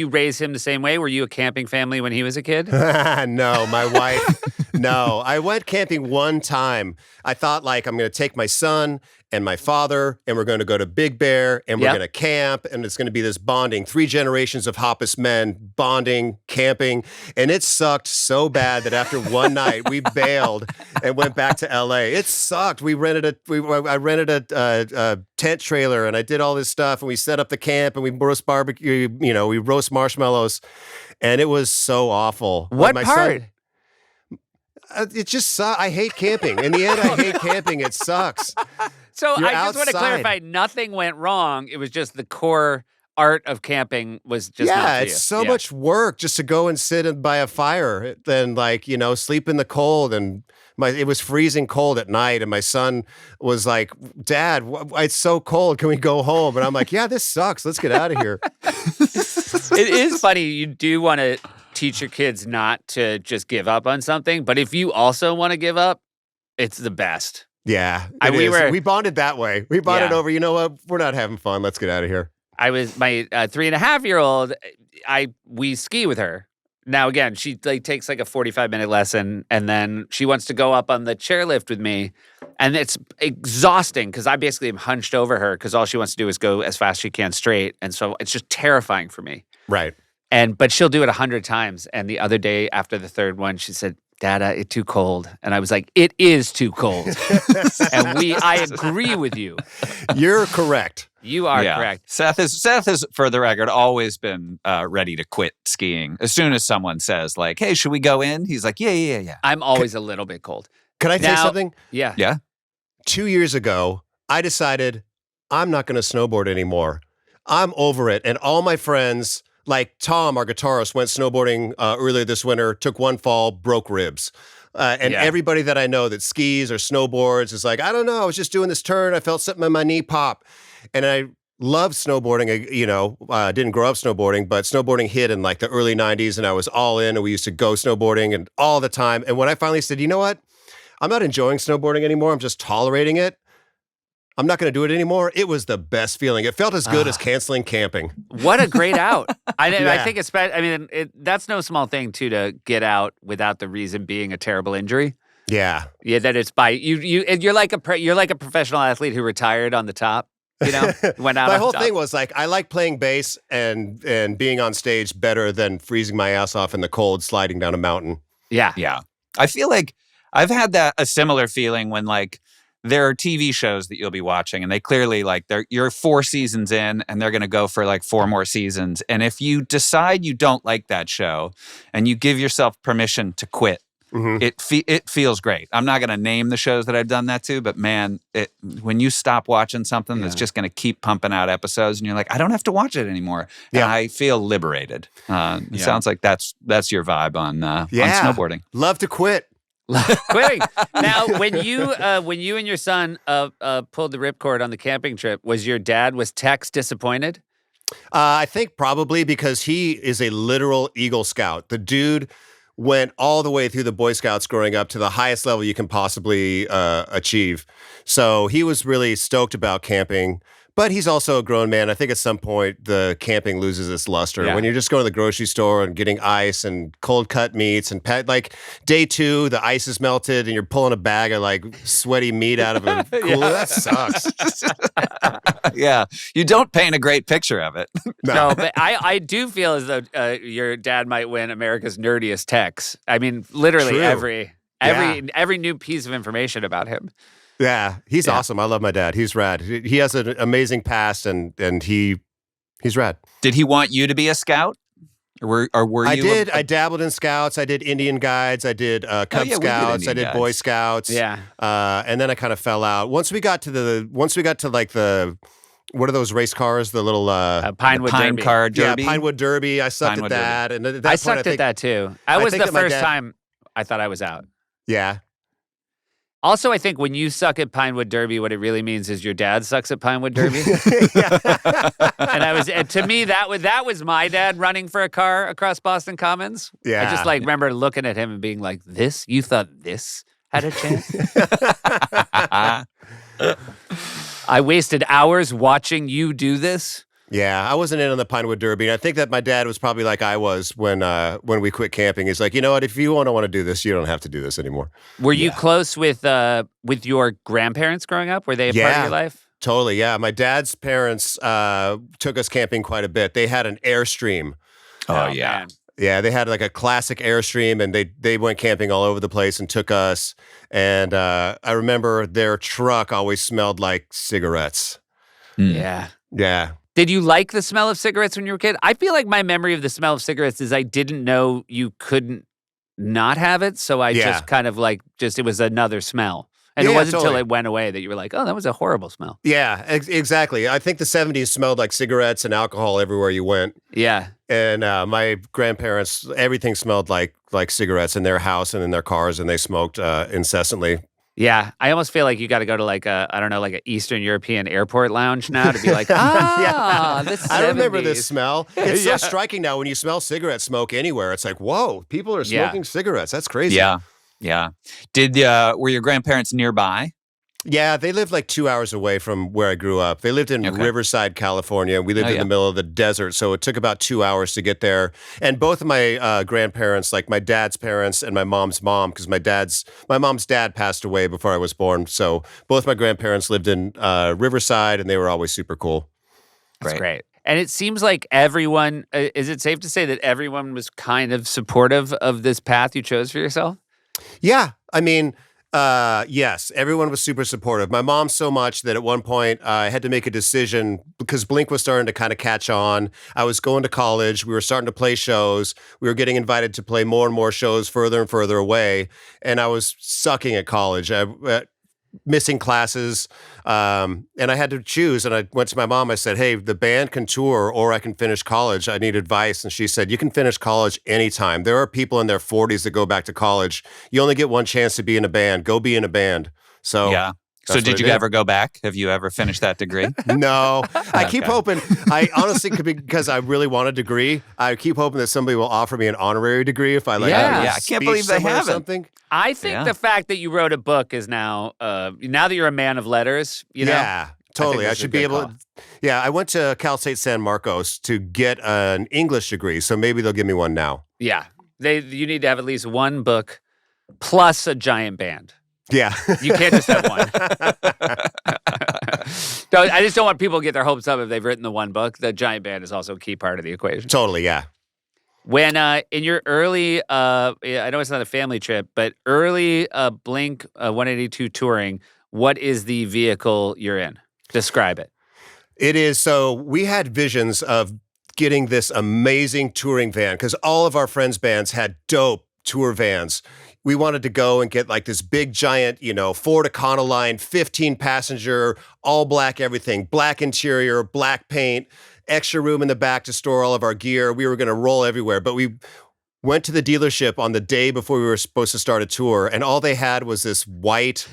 raise him the same way? Were you a camping family when he was a kid? No, my wife. No, I went camping one time. I thought like I'm going to take my son and my father, and we're going to go to Big Bear, and we're going to camp, and it's going to be this bonding. 3 generations of Hoppus men bonding, camping, and it sucked so bad that after one night we bailed and went back to LA. It sucked. I rented a tent trailer, and I did all this stuff, and we set up the camp, and we roast barbecue. We roast marshmallows, and it was so awful. What part? It just sucks. I hate camping. In the end, I hate camping. It sucks. So I just want to clarify, nothing went wrong. It was just the core art of camping was just not for you. It's so much work just to go and sit by a fire than sleep in the cold. And it was freezing cold at night. And my son was like, Dad, it's so cold. Can we go home? And I'm like, yeah, this sucks. Let's get out of here. It is funny. You do want to teach your kids not to just give up on something. But if you also want to give up, it's the best. Yeah, we bonded that way. We bonded over, you know what? We're not having fun. Let's get out of here. My 3.5-year-old, we ski with her. Now, again, she takes like a 45-minute lesson, and then she wants to go up on the chairlift with me. And it's exhausting because I basically am hunched over her because all she wants to do is go as fast as she can straight. And so it's just terrifying for me. Right. But she'll do it 100 times. And the other day after the third one, she said, Dada, it's too cold. And I was like, it is too cold. And I agree with you. You're correct. You are correct. Seth has, for the record, always been ready to quit skiing. As soon as someone says, like, hey, should we go in? He's like, yeah. I'm always a little bit cold. Can I tell you something? Yeah. Yeah. 2 years ago, I decided I'm not going to snowboard anymore. I'm over it. And all my friends, like Tom, our guitarist, went snowboarding earlier this winter, took one fall, broke ribs. Everybody that I know that skis or snowboards is like, I don't know, I was just doing this turn, I felt something in my knee pop. And I love snowboarding. I didn't grow up snowboarding, but snowboarding hit in like the early 90s, and I was all in, and we used to go snowboarding and all the time. And when I finally said, you know what? I'm not enjoying snowboarding anymore. I'm just tolerating it. I'm not going to do it anymore. It was the best feeling. It felt as good as canceling camping. What a great out. I think that's no small thing, too, to get out without the reason being a terrible injury. Yeah. Yeah, that it's by you're like a professional athlete who retired on the top, went out. My whole thing was like, I like playing bass and being on stage better than freezing my ass off in the cold sliding down a mountain. Yeah. Yeah. I feel like I've had a similar feeling when there are TV shows that you'll be watching, and they clearly you're 4 seasons in, and they're going to go for 4 more seasons. And if you decide you don't like that show, and you give yourself permission to quit, it feels great. I'm not going to name the shows that I've done that to, but man, when you stop watching something that's just going to keep pumping out episodes, and you're like, I don't have to watch it anymore. And I feel liberated. It sounds like that's your vibe on snowboarding. Love to quit. Quitting. Now, when you and your son pulled the ripcord on the camping trip, was Tex disappointed? I think probably because he is a literal Eagle Scout. The dude went all the way through the Boy Scouts growing up to the highest level you can possibly achieve. So he was really stoked about camping. But he's also a grown man. I think at some point the camping loses its luster. Yeah. When you're just going to the grocery store and getting ice and cold cut meats and day 2, the ice is melted and you're pulling a bag of sweaty meat out of a cooler. That sucks. Yeah. You don't paint a great picture of it. No, but I do feel as though your dad might win America's nerdiest Tex. I mean, literally every new piece of information about him. Yeah, he's awesome. I love my dad. He's rad. He has an amazing past, and he's rad. Did he want you to be a scout? Or were you? I did. I dabbled in scouts. I did Indian guides. I did Cub Scouts. I did Boy Scouts. Yeah. And then I kind of fell out. Once we got to the what are those race cars? The little Pinewood Derby. Car Derby. Yeah, Pinewood Derby. I sucked at that. Derby. And I sucked at that too. I was the first time I thought I was out. Yeah. Also, I think when you suck at Pinewood Derby, what it really means is your dad sucks at Pinewood Derby. And to me, that was my dad running for a car across Boston Commons. Yeah. I just remember looking at him and being like, "This? You thought this had a chance. I wasted hours watching you do this. Yeah, I wasn't in on the Pinewood Derby. And I think that my dad was probably like I was when we quit camping. He's like, you know what? If you don't want to do this, you don't have to do this anymore. Were you close with your grandparents growing up? Were they a part of your life? Totally, yeah. My dad's parents took us camping quite a bit. They had an Airstream. Oh yeah. Man. Yeah, they had like a classic Airstream, and they went camping all over the place and took us. And I remember their truck always smelled like cigarettes. Yeah. Yeah. Did you like the smell of cigarettes when you were a kid? I feel like my memory of the smell of cigarettes is I didn't know you couldn't not have it, so I just kind of it was another smell. And it wasn't until it went away that you were like, oh, that was a horrible smell. Yeah, exactly. I think the 70s smelled like cigarettes and alcohol everywhere you went. Yeah. And my grandparents, everything smelled like cigarettes in their house and in their cars, and they smoked incessantly. Yeah, I almost feel like you got to go to like an Eastern European airport lounge now to be like, the 70s. I remember this smell. It's so striking now when you smell cigarette smoke anywhere. It's like, whoa, people are smoking cigarettes. That's crazy. Yeah. Yeah. Were your grandparents nearby? Yeah, they lived like 2 hours away from where I grew up. They lived in Riverside, California. We lived in the middle of the desert, so it took about 2 hours to get there. And both of my grandparents, like my dad's parents and my mom's mom, because my mom's dad passed away before I was born. So both my grandparents lived in Riverside, and they were always super cool. That's great. And it seems like everyone, is it safe to say that everyone was kind of supportive of this path you chose for yourself? Yeah, I mean, yes, everyone was super supportive. My mom so much that at one point I had to make a decision because Blink was starting to kind of catch on. I was going to college. We were starting to play shows. We were getting invited to play more and more shows further and further away. And I was sucking at college. Missing classes, and I had to choose. And I went to my mom. I said, hey, the band can tour or I can finish college. I need advice. And she said, you can finish college anytime. There are people in their 40s that go back to college. You only get one chance to be in a band. Go be in a band. So yeah. So did you ever go back? Have you ever finished that degree? No. I keep hoping. I honestly could be, because I really want a degrry. I keep hoping that somebody will offer me an honorary degree if I I can't believe they haven't. Something. I think the fact that you wrote a book is now that you're a man of letters, you know? Yeah, totally. I should be able to. Yeah, I went to Cal State San Marcos to get an English degree, so maybe they'll give me one now. Yeah. You need to have at least one book plus a giant band. Yeah. You can't just have one. I just don't want people to get their hopes up if they've written the one book. The giant band is also a key part of the equation. Totally, yeah. When in your early, I know it's not a family trip, but early Blink 182 touring, what is the vehicle you're in? Describe it. It is, so we had visions of getting this amazing touring van because all of our friends' bands had dope tour vans. We wanted to go and get like this big giant, Ford Econoline, 15 passenger, all black everything, black interior, black paint, extra room in the back to store all of our gear. We were going to roll everywhere, but we went to the dealership on the day before we were supposed to start a tour, and all they had was this white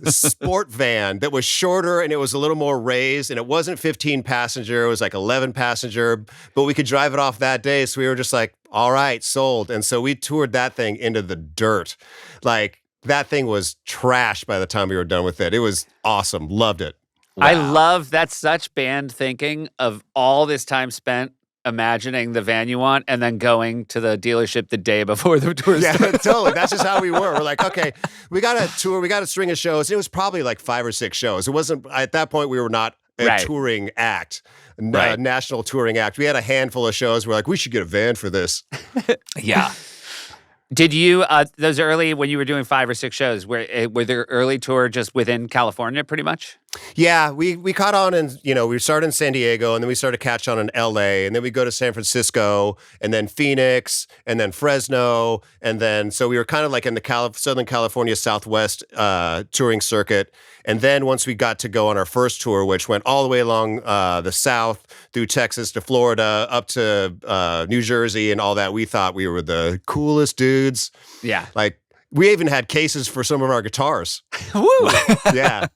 sport van that was shorter and it was a little more raised, and it wasn't 15 passenger, it was like 11 passenger, but we could drive it off that day, so we were just like, all right, sold. And so we toured that thing into the dirt. Like, that thing was trash by the time we were done with it. It was awesome. Loved it. Wow. I love that's such band thinking of all this time spent imagining the van you want and then going to the dealership the day before the tour started. Yeah, totally. That's just how we were. We're like, okay, we got a tour, we got a string of shows. It was probably like 5 or 6 shows. It wasn't, at that point, we were not a touring act, national touring act. We had a handful of shows. We're like, we should get a van for this. Yeah. Did you, those early, when you were doing 5 or 6 shows, were there early tour just within California pretty much? Yeah, we caught on in, we started in San Diego and then we started to catch on in LA and then we go to San Francisco and then Phoenix and then Fresno. And then, so we were kind of like in the Southern California Southwest touring circuit. And then once we got to go on our first tour, which went all the way along the South through Texas to Florida, up to New Jersey and all that, we thought we were the coolest dudes. Yeah. Like, we even had cases for some of our guitars. Woo! Yeah.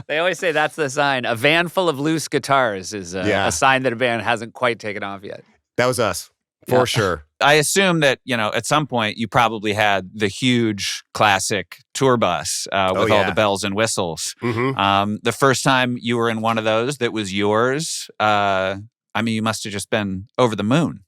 They always say that's the sign. A van full of loose guitars is a sign that a band hasn't quite taken off yet. That was us. For sure. I assume that, at some point you probably had the huge classic tour bus with all the bells and whistles. Mm-hmm. The first time you were in one of those that was yours, you must have just been over the moon.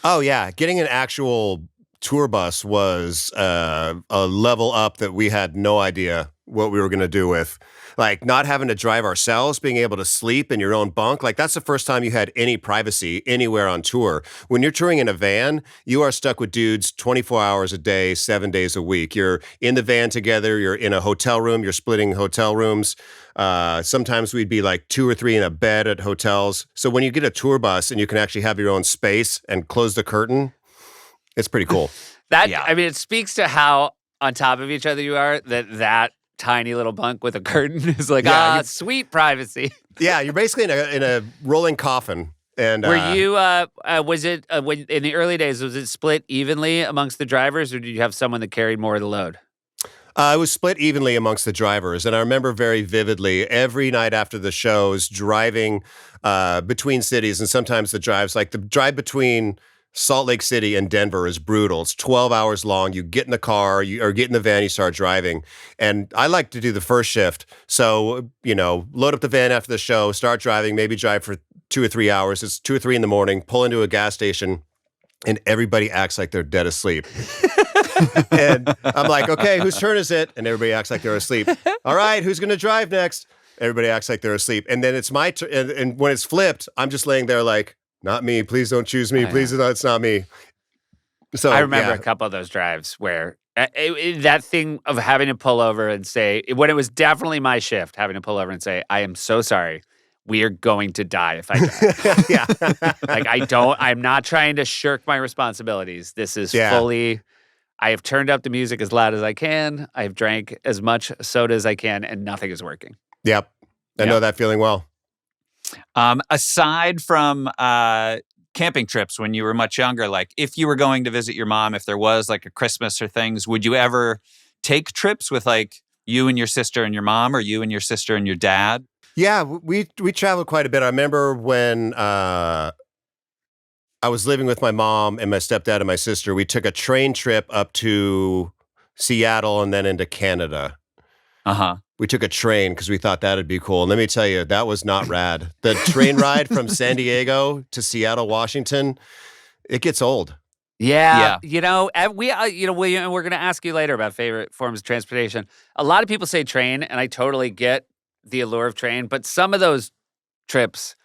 Oh, yeah. Getting an actual tour bus was a level up that we had no idea what we were going to do with. Like, not having to drive ourselves, being able to sleep in your own bunk. Like, that's the first time you had any privacy anywhere on tour. When you're touring in a van, you are stuck with dudes 24 hours a day, 7 days a week. You're in the van together. You're in a hotel room. You're splitting hotel rooms. Sometimes we'd be like 2 or 3 in a bed at hotels. So when you get a tour bus and you can actually have your own space and close the curtain, it's pretty cool. It speaks to how on top of each other you are, that tiny little bunk with a curtain is like, sweet privacy. Yeah, you're basically in a rolling coffin. And were you? Was it in the early days? Was it split evenly amongst the drivers, or did you have someone that carried more of the load? It was split evenly amongst the drivers, and I remember very vividly every night after the shows driving between cities, and sometimes the drive between Salt Lake City and Denver is brutal. It's 12 hours long. You get in the car, or get in the van, you start driving. And I like to do the first shift. So, load up the van after the show, start driving, maybe drive for 2 or 3 hours. It's 2 or 3 in the morning, pull into a gas station, and everybody acts like they're dead asleep. And I'm like, okay, whose turn is it? And everybody acts like they're asleep. All right, who's going to drive next? Everybody acts like they're asleep. And then it's my turn. And when it's flipped, I'm just laying there like, not me. Please don't choose me. Please, it's not me. So I remember a couple of those drives where that thing of having to pull over and say, when it was definitely my shift, having to pull over and say, I am so sorry. We are going to die if I drive. Yeah. I'm not trying to shirk my responsibilities. This is fully, I have turned up the music as loud as I can. I've drank as much soda as I can, and nothing is working. Yep. I know that feeling well. Aside from camping trips when you were much younger, like if you were going to visit your mom, if there was like a Christmas or things, would you ever take trips with like you and your sister and your mom, or you and your sister and your dad? Yeah, we traveled quite a bit. I remember when I was living with my mom and my stepdad and my sister, we took a train trip up to Seattle and then into Canada. We took a train because we thought that'd be cool. And let me tell you, that was not rad. The train ride from San Diego to Seattle, Washington, it gets old. Yeah. We're going to ask you later about favorite forms of transportation. A lot of people say train, and I totally get the allure of train, but some of those trips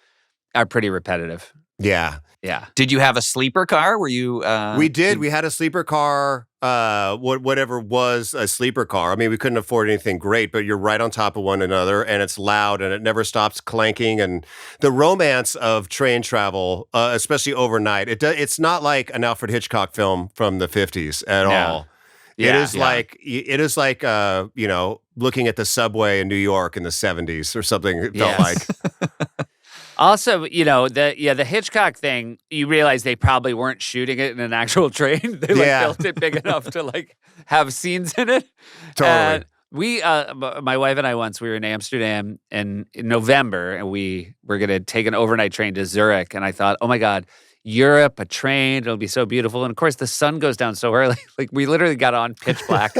are pretty repetitive. Yeah. Yeah. Did you have a sleeper car? Were you? We did. We had a sleeper car, whatever was a sleeper car. I mean, we couldn't afford anything great, but you're right on top of one another, and it's loud, and it never stops clanking. And the romance of train travel, especially overnight, it's not like an Alfred Hitchcock film from the 50s at all. It is like looking at the subway in New York in the 70s or something. It felt like. Also, the Hitchcock thing, you realize they probably weren't shooting it in an actual train. They built it big enough to have scenes in it. Totally. My wife and I we were in Amsterdam in November, and we were going to take an overnight train to Zurich. And I thought, oh my God, Europe, a train, it'll be so beautiful. And of course, the sun goes down so early. We literally got on pitch black.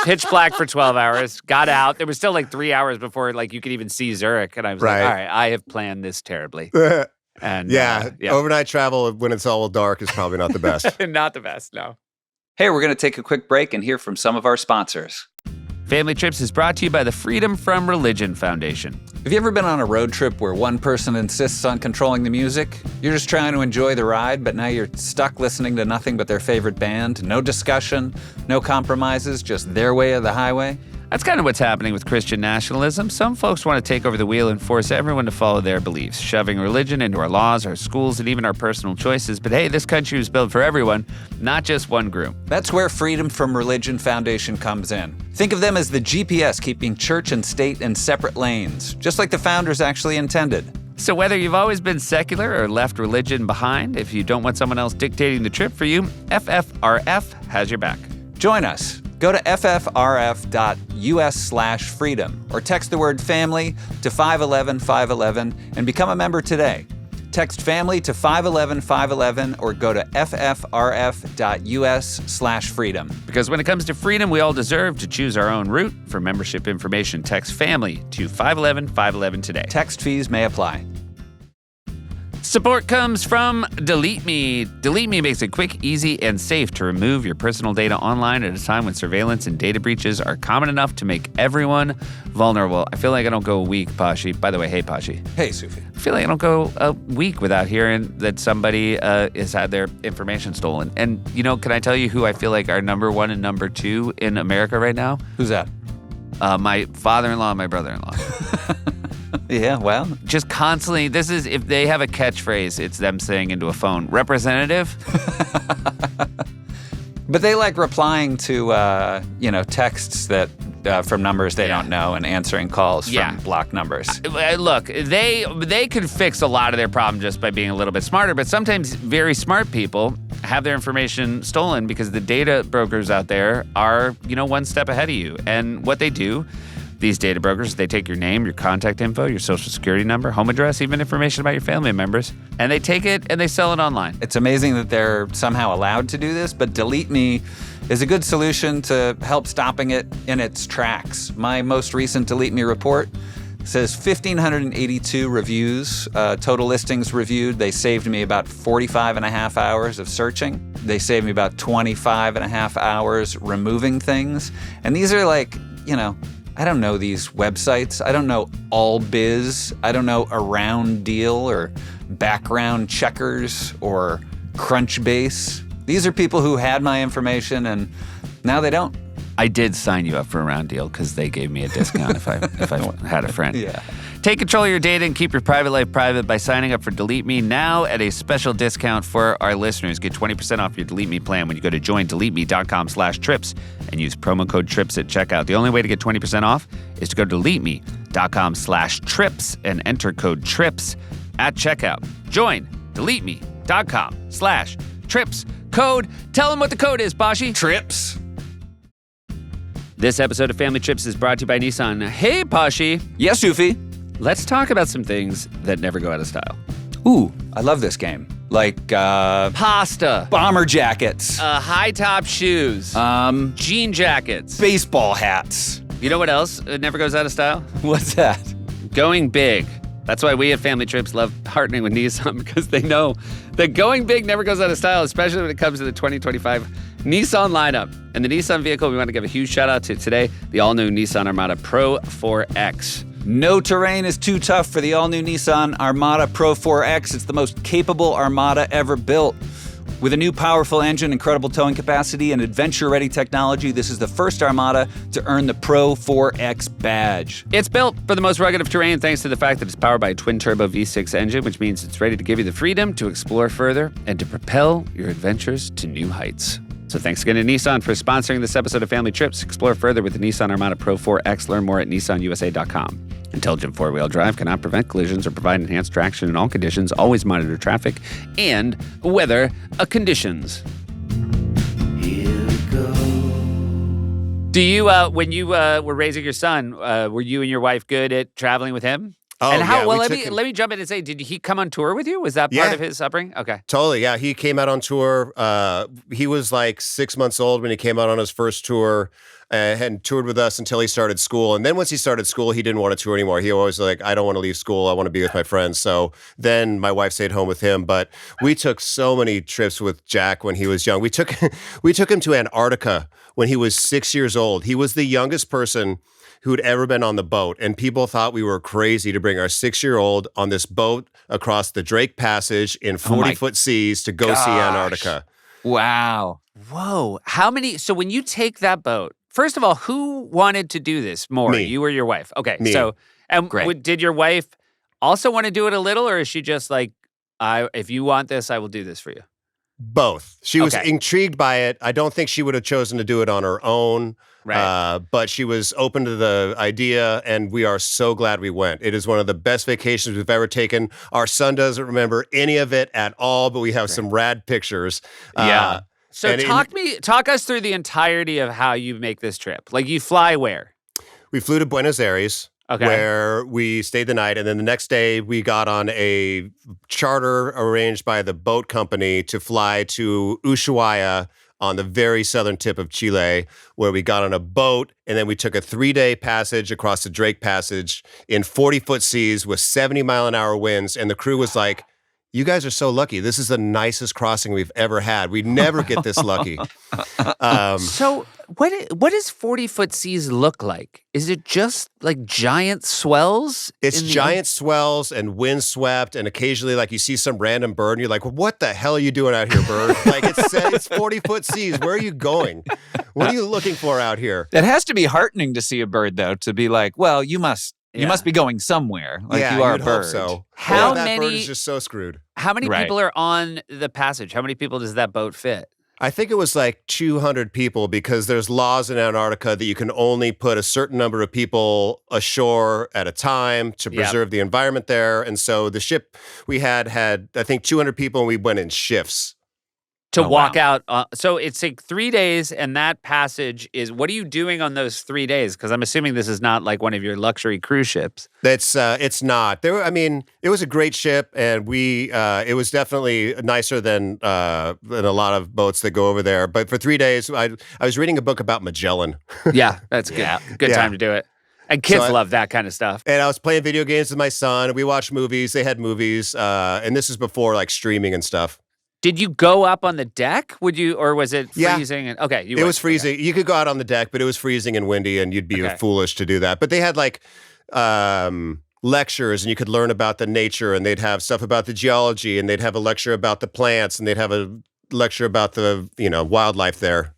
Pitch black for 12 hours, got out. There was still 3 hours before you could even see Zurich. And I was like, all right, I have planned this terribly. And overnight travel when it's all dark is probably not the best. Not the best, no. Hey, we're going to take a quick break and hear from some of our sponsors. Family Trips is brought to you by the Freedom from Religion Foundation. Have you ever been on a road trip where one person insists on controlling the music? You're just trying to enjoy the ride, but now you're stuck listening to nothing but their favorite band. No discussion, no compromises, just their way of the highway? That's kind of what's happening with Christian nationalism. Some folks want to take over the wheel and force everyone to follow their beliefs, shoving religion into our laws, our schools, and even our personal choices. But hey, this country was built for everyone, not just one group. That's where Freedom from Religion Foundation comes in. Think of them as the GPS keeping church and state in separate lanes, just like the founders actually intended. So whether you've always been secular or left religion behind, if you don't want someone else dictating the trip for you, FFRF has your back. Join us. Go to ffrf.us/freedom or text the word family to 511-511 and become a member today. Text family to 511-511 or go to ffrf.us/freedom. Because when it comes to freedom, we all deserve to choose our own route. For membership information, text family to 511-511 today. Text fees may apply. Support comes from DeleteMe. DeleteMe makes it quick, easy, and safe to remove your personal data online at a time when surveillance and data breaches are common enough to make everyone vulnerable. I feel like I don't go a week, Pashi. By the way, hey, Pashi. Hey, Sufi. I feel like I don't go a week without hearing that somebody has had their information stolen. And, can I tell you who I feel like are number one and number two in America right now? Who's that? My father-in-law and my brother-in-law. Yeah, well. Just constantly, if they have a catchphrase, it's them saying into a phone, representative. But they like replying to, texts that from numbers they don't know and answering calls from blocked numbers. Look, they could fix a lot of their problem just by being a little bit smarter, but sometimes very smart people have their information stolen because the data brokers out there are, one step ahead of you. And what they do, these data brokers, they take your name, your contact info, your social security number, home address, even information about your family members, and they take it and they sell it online. It's amazing that they're somehow allowed to do this, but DeleteMe is a good solution to help stopping it in its tracks. My most recent DeleteMe report says 1,582 reviews, total listings reviewed. They saved me about 45 and a half hours of searching. They saved me about 25 and a half hours removing things. And these are like, I don't know these websites. I don't know AllBiz. I don't know Around Deal or Background Checkers or Crunchbase. These are people who had my information and now they don't. I did sign you up for Around Deal because they gave me a discount if I had a friend. Yeah. Take control of your data and keep your private life private by signing up for DeleteMe now at a special discount for our listeners. Get 20% off your DeleteMe plan when you go to joindeleteme.com/trips and use promo code TRIPS at checkout. The only way to get 20% off is to go to deleteme.com/trips and enter code TRIPS at checkout. Join deleteme.com/trips. Code. Tell them what the code is, Bashi. TRIPS. This episode of Family Trips is brought to you by Nissan. Hey, Pashi. Yes, Sufi. Let's talk about some things that never go out of style. Ooh, I love this game. Like, pasta. Bomber jackets. High-top shoes. Jean jackets. Baseball hats. You know what else never goes out of style? What's that? Going big. That's why we at Family Trips love partnering with Nissan, because they know that going big never goes out of style, especially when it comes to the 2025 Nissan lineup. And the Nissan vehicle we want to give a huge shout out to today, the all-new Nissan Armada Pro 4X. No terrain is too tough for the all-new Nissan Armada Pro 4X. It's the most capable Armada ever built. With a new powerful engine, incredible towing capacity, and adventure-ready technology, this is the first Armada to earn the Pro 4X badge. It's built for the most rugged of terrain thanks to the fact that it's powered by a twin-turbo V6 engine, which means it's ready to give you the freedom to explore further and to propel your adventures to new heights. So thanks again to Nissan for sponsoring this episode of Family Trips. Explore further with the Nissan Armada Pro 4X. Learn more at nissanusa.com. Intelligent four-wheel drive cannot prevent collisions or provide enhanced traction in all conditions. Always monitor traffic and weather conditions. Here we go. Do you, when you were raising your son, were you and your wife good at traveling with him? Oh, and how? yeah, Well, let me jump in and say, did he come on tour with you? Was that part of his upbringing? Okay, totally. Yeah, he came out on tour. He was like 6 months old when he came out on his first tour, and toured with us until he started school. And then once he started school, he didn't want to tour anymore. He always was like, I don't want to leave school. I want to be with my friends. So then my wife stayed home with him. But we took so many trips with Jack when he was young. We took him to Antarctica when he was 6 years old. He was the youngest person who'd ever been on the boat, and people thought we were crazy to bring our 6-year-old on this boat across the Drake Passage in 40-foot seas to go see Antarctica. Wow. Whoa. How many? So when you take that boat, first of all, who wanted to do this more? Me. You or your wife? Okay. Me. So, and Great. did your wife also want to do it a little, or is she just like, if you want this, I will do this for you? Both. She was Okay. intrigued by it. I don't think she would have chosen to do it on her own. Right. But she was open to the idea, and we are so glad we went. It is one of the best vacations we've ever taken. Our son doesn't remember any of it at all, but we have some rad pictures. Yeah. So and talk us through the entirety of how you make this trip. Like, you fly where? We flew to Buenos Aires. where we stayed the night. And then the next day, we got on a charter arranged by the boat company to fly to Ushuaia on the very southern tip of Chile, where we got on a boat, and then we took a 3-day passage across the Drake Passage in 40-foot seas with 70-mile-an-hour winds. And the crew was like, you guys are so lucky. This is the nicest crossing we've ever had. We never get this lucky. So what does 40-foot seas look like? Is it just like giant swells? It's giant swells and windswept, and occasionally like you see some random bird and you're like, what the hell are you doing out here, bird? Like it's 40-foot seas. Where are you going? What are you looking for out here? It has to be heartening to see a bird, though, to be like, well, you must be going somewhere. Like you are a bird. Hope so. That bird is just so screwed. How many people are on the passage? How many people does that boat fit? I think it was like 200 people because there's laws in Antarctica that you can only put a certain number of people ashore at a time to preserve the environment there. And so the ship we had, I think, 200 people, and we went in shifts. To walk out. So it's like 3 days, and that passage is, what are you doing on those 3 days? Because I'm assuming this is not like one of your luxury cruise ships. It's not. It was a great ship, and it was definitely nicer than a lot of boats that go over there. But for 3 days, I was reading a book about Magellan. Yeah, that's good. Good time to do it. And kids love that kind of stuff. And I was playing video games with my son. We watched movies. They had movies. And this is before like streaming and stuff. Did you go up on the deck? Or was it freezing? Yeah. It was freezing. Okay. You could go out on the deck, but it was freezing and windy, and you'd be foolish to do that. But they had like lectures, and you could learn about the nature, and they'd have stuff about the geology, and they'd have a lecture about the plants, and they'd have a lecture about the wildlife there.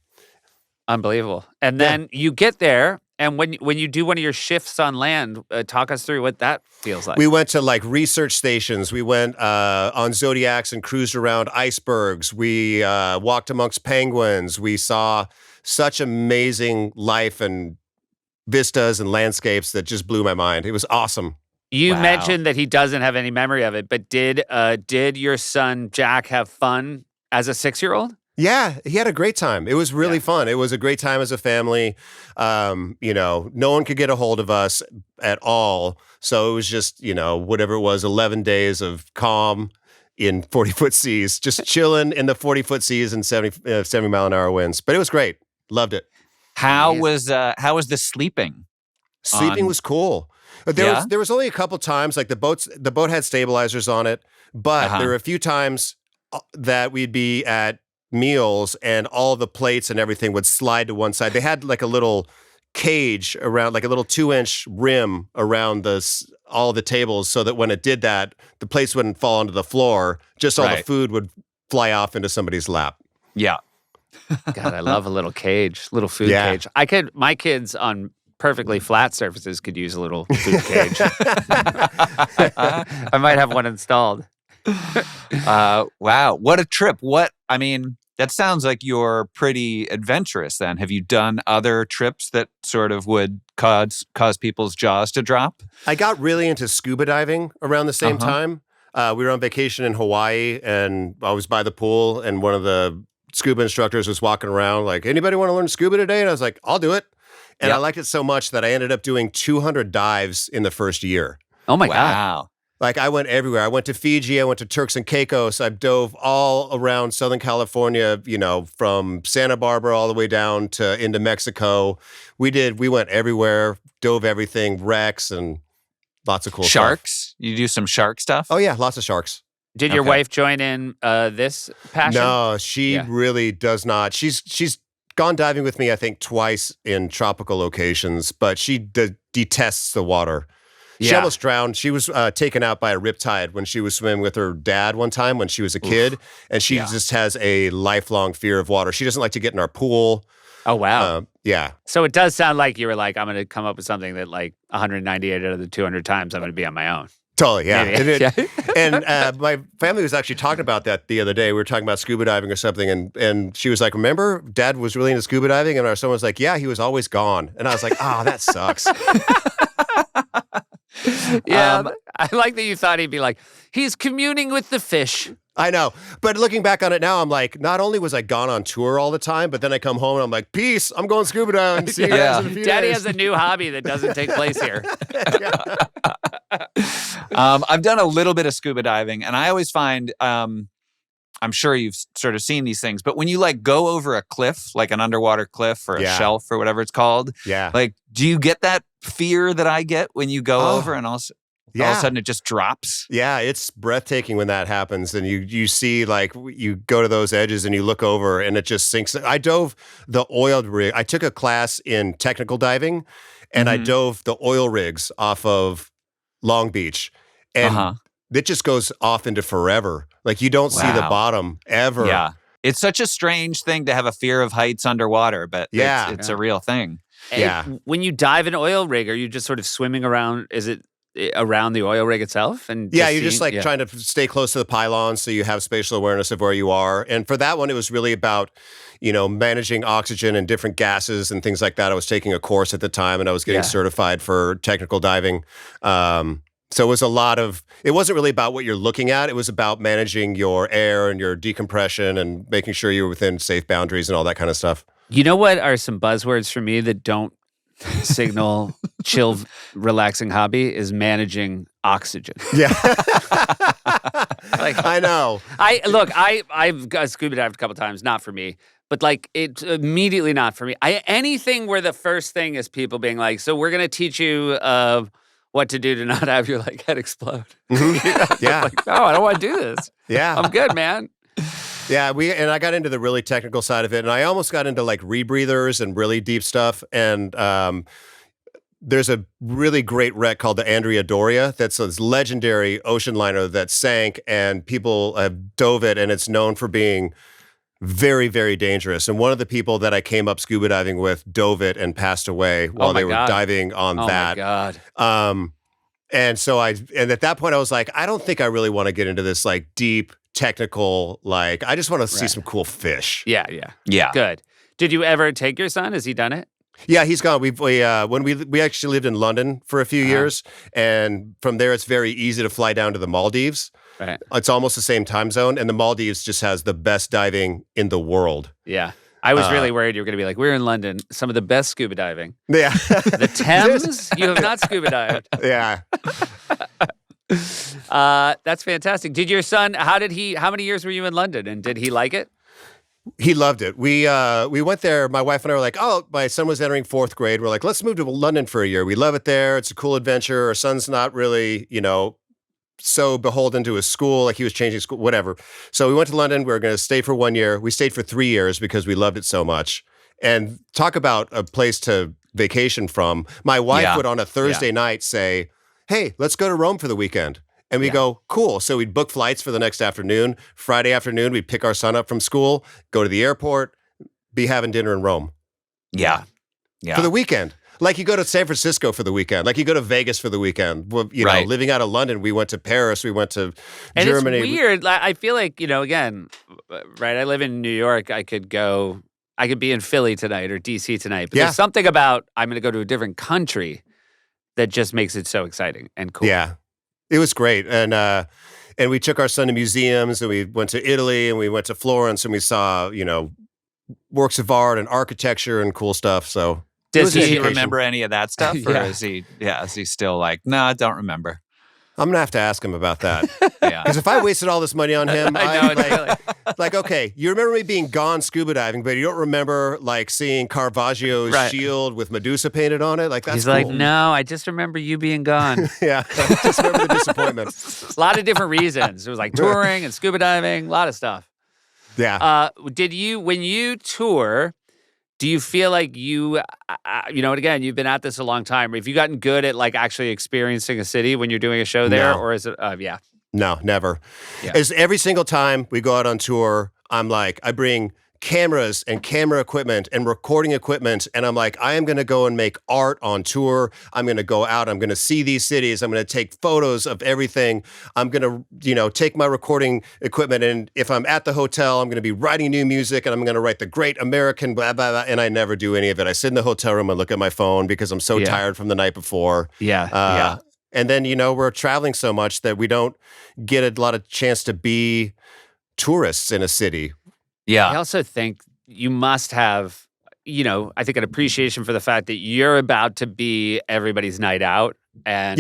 Unbelievable. And then you get there. And when you do one of your shifts on land, talk us through what that feels like. We went to like research stations. We went on Zodiacs and cruised around icebergs. We walked amongst penguins. We saw such amazing life and vistas and landscapes that just blew my mind. It was awesome. You mentioned that he doesn't have any memory of it, but did your son Jack have fun as a 6-year-old? Yeah, he had a great time. It was really fun. It was a great time as a family. No one could get a hold of us at all. So it was just, whatever it was, 11 days of calm in 40-foot seas, just chilling in the 40-foot seas and 70-mile-an-hour winds. But it was great. Loved it. How was the sleeping? Sleeping was cool. There was only a couple times, like the boat had stabilizers on it, but there were a few times that we'd be at meals and all the plates and everything would slide to one side. They had like a little cage around, like a little 2-inch rim around all the tables, so that when it did that, the plates wouldn't fall onto the floor. Just all the food would fly off into somebody's lap. Yeah. God, I love a little cage, little food cage. My kids on perfectly flat surfaces could use a little food cage. I might have one installed. Wow. What a trip. That sounds like you're pretty adventurous then. Have you done other trips that sort of would cause people's jaws to drop? I got really into scuba diving around the same time. We were on vacation in Hawaii, and I was by the pool, and one of the scuba instructors was walking around like, anybody want to learn scuba today? And I was like, I'll do it. And I liked it so much that I ended up doing 200 dives in the first year. Oh my God. Like I went everywhere. I went to Fiji. I went to Turks and Caicos. I dove all around Southern California, from Santa Barbara all the way down to into Mexico. We went everywhere, dove everything, wrecks and lots of cool sharks? stuff. You do some shark stuff? Oh yeah, lots of sharks. Did your wife join in this passion? No, she really does not. She's gone diving with me, I think, twice in tropical locations, but she detests the water. She almost drowned. She was taken out by a riptide when she was swimming with her dad one time when she was a kid. And she just has a lifelong fear of water. She doesn't like to get in our pool. Oh, wow. Yeah. So it does sound like you were like, I'm going to come up with something that like 198 out of the 200 times I'm going to be on my own. Totally, yeah. And my family was actually talking about that the other day. We were talking about scuba diving or something, and she was like, remember, Dad was really into scuba diving? And our son was like, yeah, he was always gone. And I was like, that sucks. I like that you thought he'd be like, he's communing with the fish. I know. But looking back on it now, I'm like, not only was I gone on tour all the time, but then I come home and I'm like, peace, I'm going scuba diving. See you guys in a few Daddy days. has a new hobby that doesn't take place here. I've done a little bit of scuba diving, and I always find, I'm sure you've sort of seen these things, but when you like go over a cliff, like an underwater cliff or a shelf or whatever it's called, like, do you get that fear that I get when you go over and also... all of a sudden it just drops? Yeah, it's breathtaking when that happens. And you see, like, you go to those edges and you look over and it just sinks. I dove the oil rig. I took a class in technical diving and I dove the oil rigs off of Long Beach. And it just goes off into forever. Like, you don't see the bottom ever. Yeah. It's such a strange thing to have a fear of heights underwater, but it's a real thing. And when you dive an oil rig, are you just sort of swimming around? Is it around the oil rig itself? And you're just like trying to stay close to the pylons so you have spatial awareness of where you are. And for that one, it was really about, managing oxygen and different gases and things like that. I was taking a course at the time and I was getting certified for technical diving. So it was it wasn't really about what you're looking at. It was about managing your air and your decompression and making sure you were within safe boundaries and all that kind of stuff. You know what are some buzzwords for me that don't signal chill, relaxing hobby is managing oxygen. Yeah. Like, I know. I've got scuba dived a couple times, not for me, but like it's immediately not for me. Anything where the first thing is people being like, so we're going to teach you what to do to not have your head explode. Yeah. Like, no, I don't want to do this. Yeah. I'm good, man. Yeah, and I got into the really technical side of it, and I almost got into like rebreathers and really deep stuff. And there's a really great wreck called the Andrea Doria. That's this legendary ocean liner that sank, and people have dove it, and it's known for being very, very dangerous. And one of the people that I came up scuba diving with dove it and passed away while they were diving on that. Oh my God. And so and at that point I was like, I don't think I really want to get into this like deep technical, I just want to see some cool fish. Yeah. Good. Did you ever take your son? Has he done it? Yeah, he's gone. When we actually lived in London for a few years, and from there it's very easy to fly down to the Maldives. Right. It's almost the same time zone, and the Maldives just has the best diving in the world. Yeah. I was really worried you were going to be like, we're in London, some of the best scuba diving. Yeah. The Thames, you have not scuba dived. Yeah. That's fantastic. Did your son, how many years were you in London, and did he like it? He loved it. We went there. My wife and I were like, my son was entering 4th grade. We're like, let's move to London for a year. We love it there. It's a cool adventure. Our son's not really, so beholden to his school, like he was changing school, whatever. So we went to London. We were going to stay for 1 year. We stayed for 3 years because we loved it so much. And talk about a place to vacation from. My wife would on a Thursday night say, hey, let's go to Rome for the weekend. And we go, cool. So we'd book flights for the next afternoon. Friday afternoon, we'd pick our son up from school, go to the airport, be having dinner in Rome. Yeah. For the weekend. Like you go to San Francisco for the weekend. Like you go to Vegas for the weekend. Well, know, living out of London, we went to Paris. We went to Germany. It's weird. I feel like, again, right, I live in New York. I could be in Philly tonight or DC tonight. But there's something about I'm going to go to a different country that just makes it so exciting and cool. Yeah. It was great. And we took our son to museums, and we went to Italy, and we went to Florence, and we saw, works of art and architecture and cool stuff. So does he remember any of that stuff? Or is he still like, no, I don't remember? I'm going to have to ask him about that. Because if I wasted all this money on him, I'm like, okay, you remember me being gone scuba diving, but you don't remember like seeing Caravaggio's shield with Medusa painted on it? Like, that's He's like, no, I just remember you being gone. Yeah, I just remember the disappointment. A lot of different reasons. It was like touring and scuba diving, a lot of stuff. Yeah. When you tour, do you feel like and again, you've been at this a long time. Have you gotten good at like actually experiencing a city when you're doing a show there? No. Or is it, No, never. Yeah. As every single time we go out on tour, I'm like, I bring cameras and camera equipment and recording equipment. And I'm like, I am going to go and make art on tour. I'm going to go out. I'm going to see these cities. I'm going to take photos of everything. I'm going to, take my recording equipment. And if I'm at the hotel, I'm going to be writing new music, and I'm going to write the great American blah, blah, blah. And I never do any of it. I sit in the hotel room and look at my phone because I'm so tired from the night before. Yeah. And then, we're traveling so much that we don't get a lot of chance to be tourists in a city. Yeah. I also think you must have, I think an appreciation for the fact that you're about to be everybody's night out. And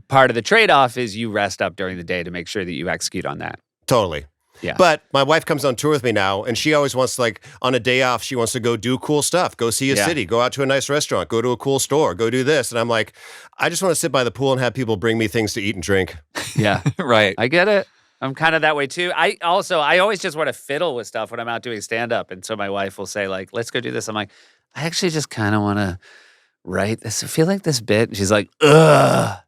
part of the trade-off is you rest up during the day to make sure that you execute on that. Totally. Yeah. But my wife comes on tour with me now, and she always wants to, like, on a day off, she wants to go do cool stuff, go see a city, go out to a nice restaurant, go to a cool store, go do this. And I'm like, I just want to sit by the pool and have people bring me things to eat and drink. Yeah. Right. I get it. I'm kind of that way too. I always just want to fiddle with stuff when I'm out doing stand-up. And so my wife will say, like, let's go do this. I'm like, I actually just kind of want to write this. I feel like this bit. And she's like, ugh.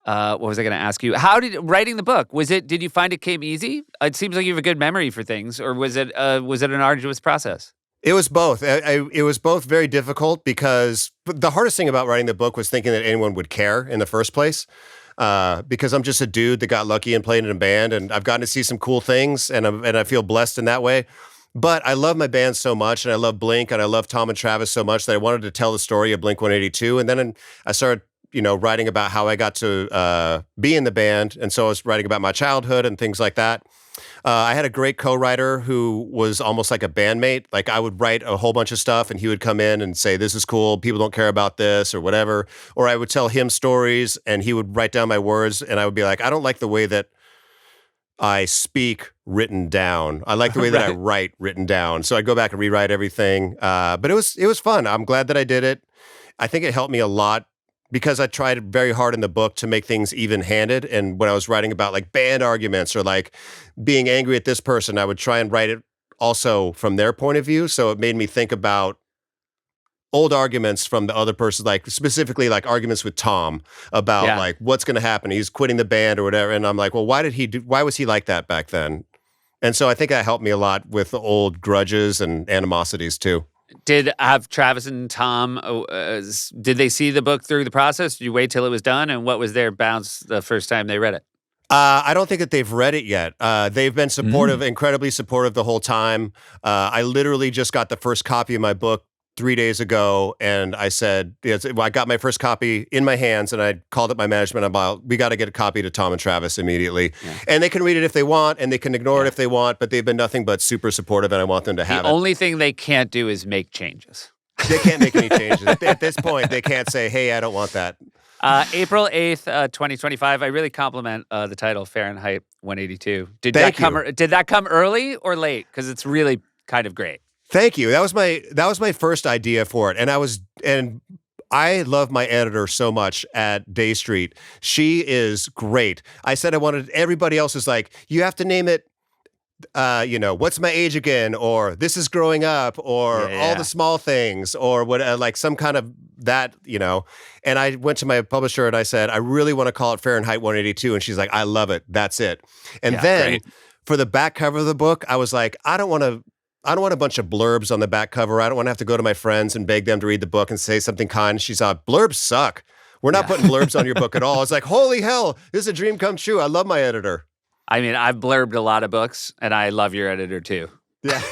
What was I going to ask you? How did writing the book, did you find it came easy? It seems like you have a good memory for things, or was it an arduous process? It was both. It was both very difficult because the hardest thing about writing the book was thinking that anyone would care in the first place. Because I'm just a dude that got lucky and played in a band, and I've gotten to see some cool things, and I feel blessed in that way. But I love my band so much, and I love Blink, and I love Tom and Travis so much that I wanted to tell the story of Blink-182. And then I started, writing about how I got to be in the band, and so I was writing about my childhood and things like that. I had a great co-writer who was almost like a bandmate. Like, I would write a whole bunch of stuff and he would come in and say, this is cool, people don't care about this or whatever. Or I would tell him stories and he would write down my words and I would be like, I don't like the way that I speak written down. I like the way that I write written down. So I'd go back and rewrite everything. But it was fun. I'm glad that I did it. I think it helped me a lot, because I tried very hard in the book to make things even-handed. And when I was writing about, like, band arguments or, like, being angry at this person, I would try and write it also from their point of view. So it made me think about old arguments from the other person, like specifically like arguments with Tom about like what's going to happen. He's quitting the band or whatever. And I'm like, well, why was he like that back then? And so I think that helped me a lot with the old grudges and animosities too. Did Travis and Tom, did they see the book through the process? Did you wait till it was done? And what was their bounce the first time they read it? I don't think that they've read it yet. They've been supportive, incredibly supportive the whole time. I literally just got the first copy of my book 3 days ago, and I said, I got my first copy in my hands, and I called up my management about, we got to get a copy to Tom and Travis immediately. Yeah. And they can read it if they want, and they can ignore it if they want, but they've been nothing but super supportive, and I want them to have it. The only thing they can't do is make changes. They can't make any changes. At this point, they can't say, hey, I don't want that. April 8th, 2025. I really compliment the title, Fahrenheit 182. Did that come early or late? Because it's really kind of great. Thank you. That was my first idea for it, and I love my editor so much at Day Street. She is great. I said I wanted, everybody else is like, you have to name it, what's my age again, or this is growing up, or all the small things, or what, like some kind of that, And I went to my publisher and I said, I really want to call it Fahrenheit 182, and she's like, I love it. That's it. And then for the back cover of the book, I was like, I don't want a bunch of blurbs on the back cover. I don't want to have to go to my friends and beg them to read the book and say something kind. She's like, blurbs suck. We're not putting blurbs on your book at all. I was like, holy hell, this is a dream come true. I love my editor. I mean, I've blurbed a lot of books, and I love your editor too. Yeah.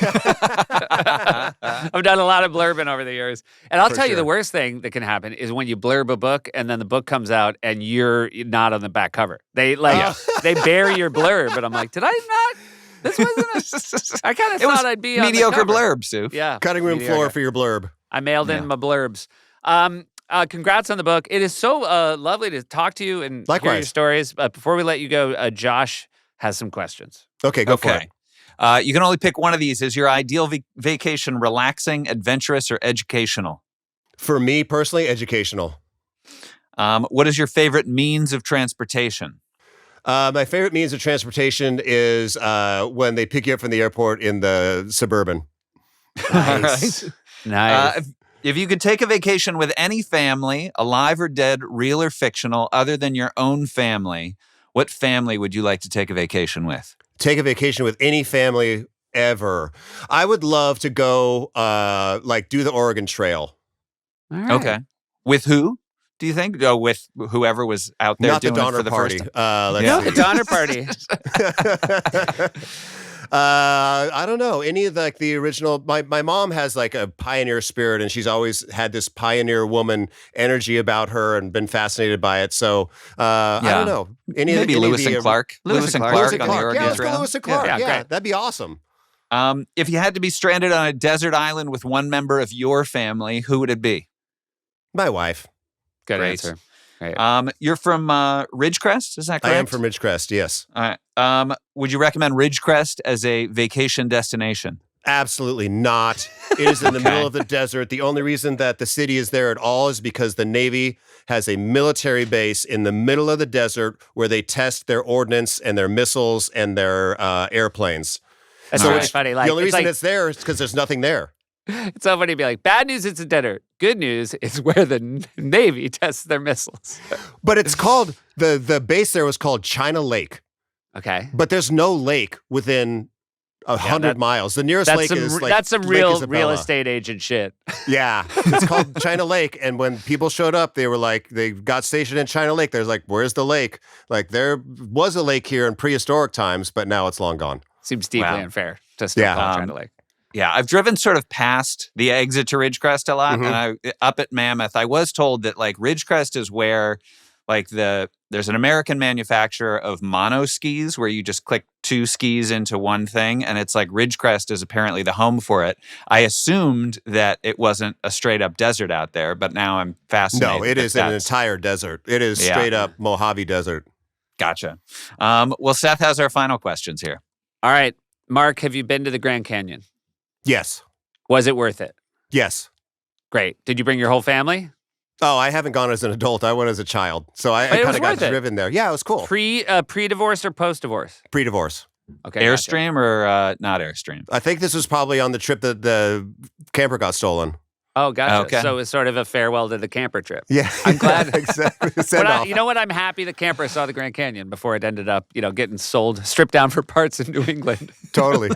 I've done a lot of blurbing over the years. And I'll tell you, the worst thing that can happen is when you blurb a book and then the book comes out and you're not on the back cover. They bury your blurb, and I'm like, did I not? This wasn't I kind of thought I'd be mediocre on the cover. blurb, Sue. Yeah. Cutting room floor for your blurb. I mailed in my blurbs. Congrats on the book. It is so lovely to talk to you and hear your stories. Before we let you go, Josh has some questions. Okay, go for it. You can only pick one of these. Is your ideal vacation relaxing, adventurous, or educational? For me personally, educational. What is your favorite means of transportation? My favorite means of transportation is when they pick you up from the airport in the Suburban. Nice. Right. Nice. If you could take a vacation with any family, alive or dead, real or fictional, other than your own family, what family would you like to take a vacation with? Take a vacation with any family ever. I would love to go do the Oregon Trail. All right. Okay. With who? Do you think? With whoever was out there Not doing the Donner it for the Party. first time? The Donner Party. I don't know. Any of the original, my mom has like a pioneer spirit, and she's always had this pioneer woman energy about her and been fascinated by it. So I don't know. Maybe Lewis and Clark. Lewis and Clark on the Oregon Trail. Trail. Lewis and Clark. Yeah, that'd be awesome. If you had to be stranded on a desert island with one member of your family, who would it be? My wife. Good Great. answer. Right. You're from Ridgecrest, is that correct? I am from Ridgecrest, yes. All right. Would you recommend Ridgecrest as a vacation destination? Absolutely not. It is in the middle of the desert. The only reason that the city is there at all is because the Navy has a military base in the middle of the desert where they test their ordnance and their missiles and their airplanes. That's really funny. The only reason it's there is because there's nothing there. It's so funny to be like, bad news, it's a desert. Good news, it's where the Navy tests their missiles. But it's called, the base there was called China Lake. Okay. But there's no lake within 100 miles. The nearest lake is like that's some Lake real Isabella. estate agent shit. Yeah. It's called China Lake. And when people showed up, they were like, they got stationed in China Lake. There's like, where's the lake? Like, there was a lake here in prehistoric times, but now it's long gone. Seems deeply unfair to still call China Lake. Yeah, I've driven sort of past the exit to Ridgecrest a lot, and up at Mammoth, I was told that like Ridgecrest is where like there's an American manufacturer of mono skis where you just click 2 skis into one thing, and it's like Ridgecrest is apparently the home for it. I assumed that it wasn't a straight up desert out there, but now I'm fascinated. No, it is an entire desert. It is straight up Mojave Desert. Gotcha. Well, Seth has our final questions here. All right, Mark, have you been to the Grand Canyon? Yes. Was it worth it? Yes. Great. Did you bring your whole family? Oh, I haven't gone as an adult. I went as a child. So I kind of got driven there. Yeah, it was cool. Pre-divorce or post-divorce? Pre-divorce. Okay. Airstream or not Airstream? I think this was probably on the trip that the camper got stolen. Oh, gotcha. Okay. So it was sort of a farewell to the camper trip. Yeah. I'm glad. Exactly. You know what? I'm happy the camper saw the Grand Canyon before it ended up, getting sold, stripped down for parts in New England. Totally.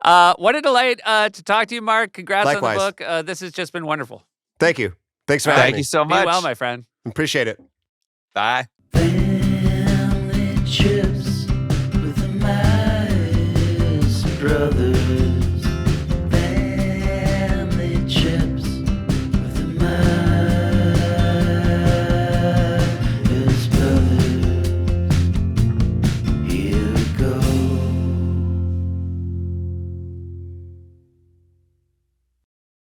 What a delight to talk to you, Mark. Congrats Likewise. on the book. This has just been wonderful. Thank you. Thanks for having me. Thank you so much. Be well, my friend. Appreciate it. Bye. Family trips with the Meyers Brothers. Family trips with the Meyers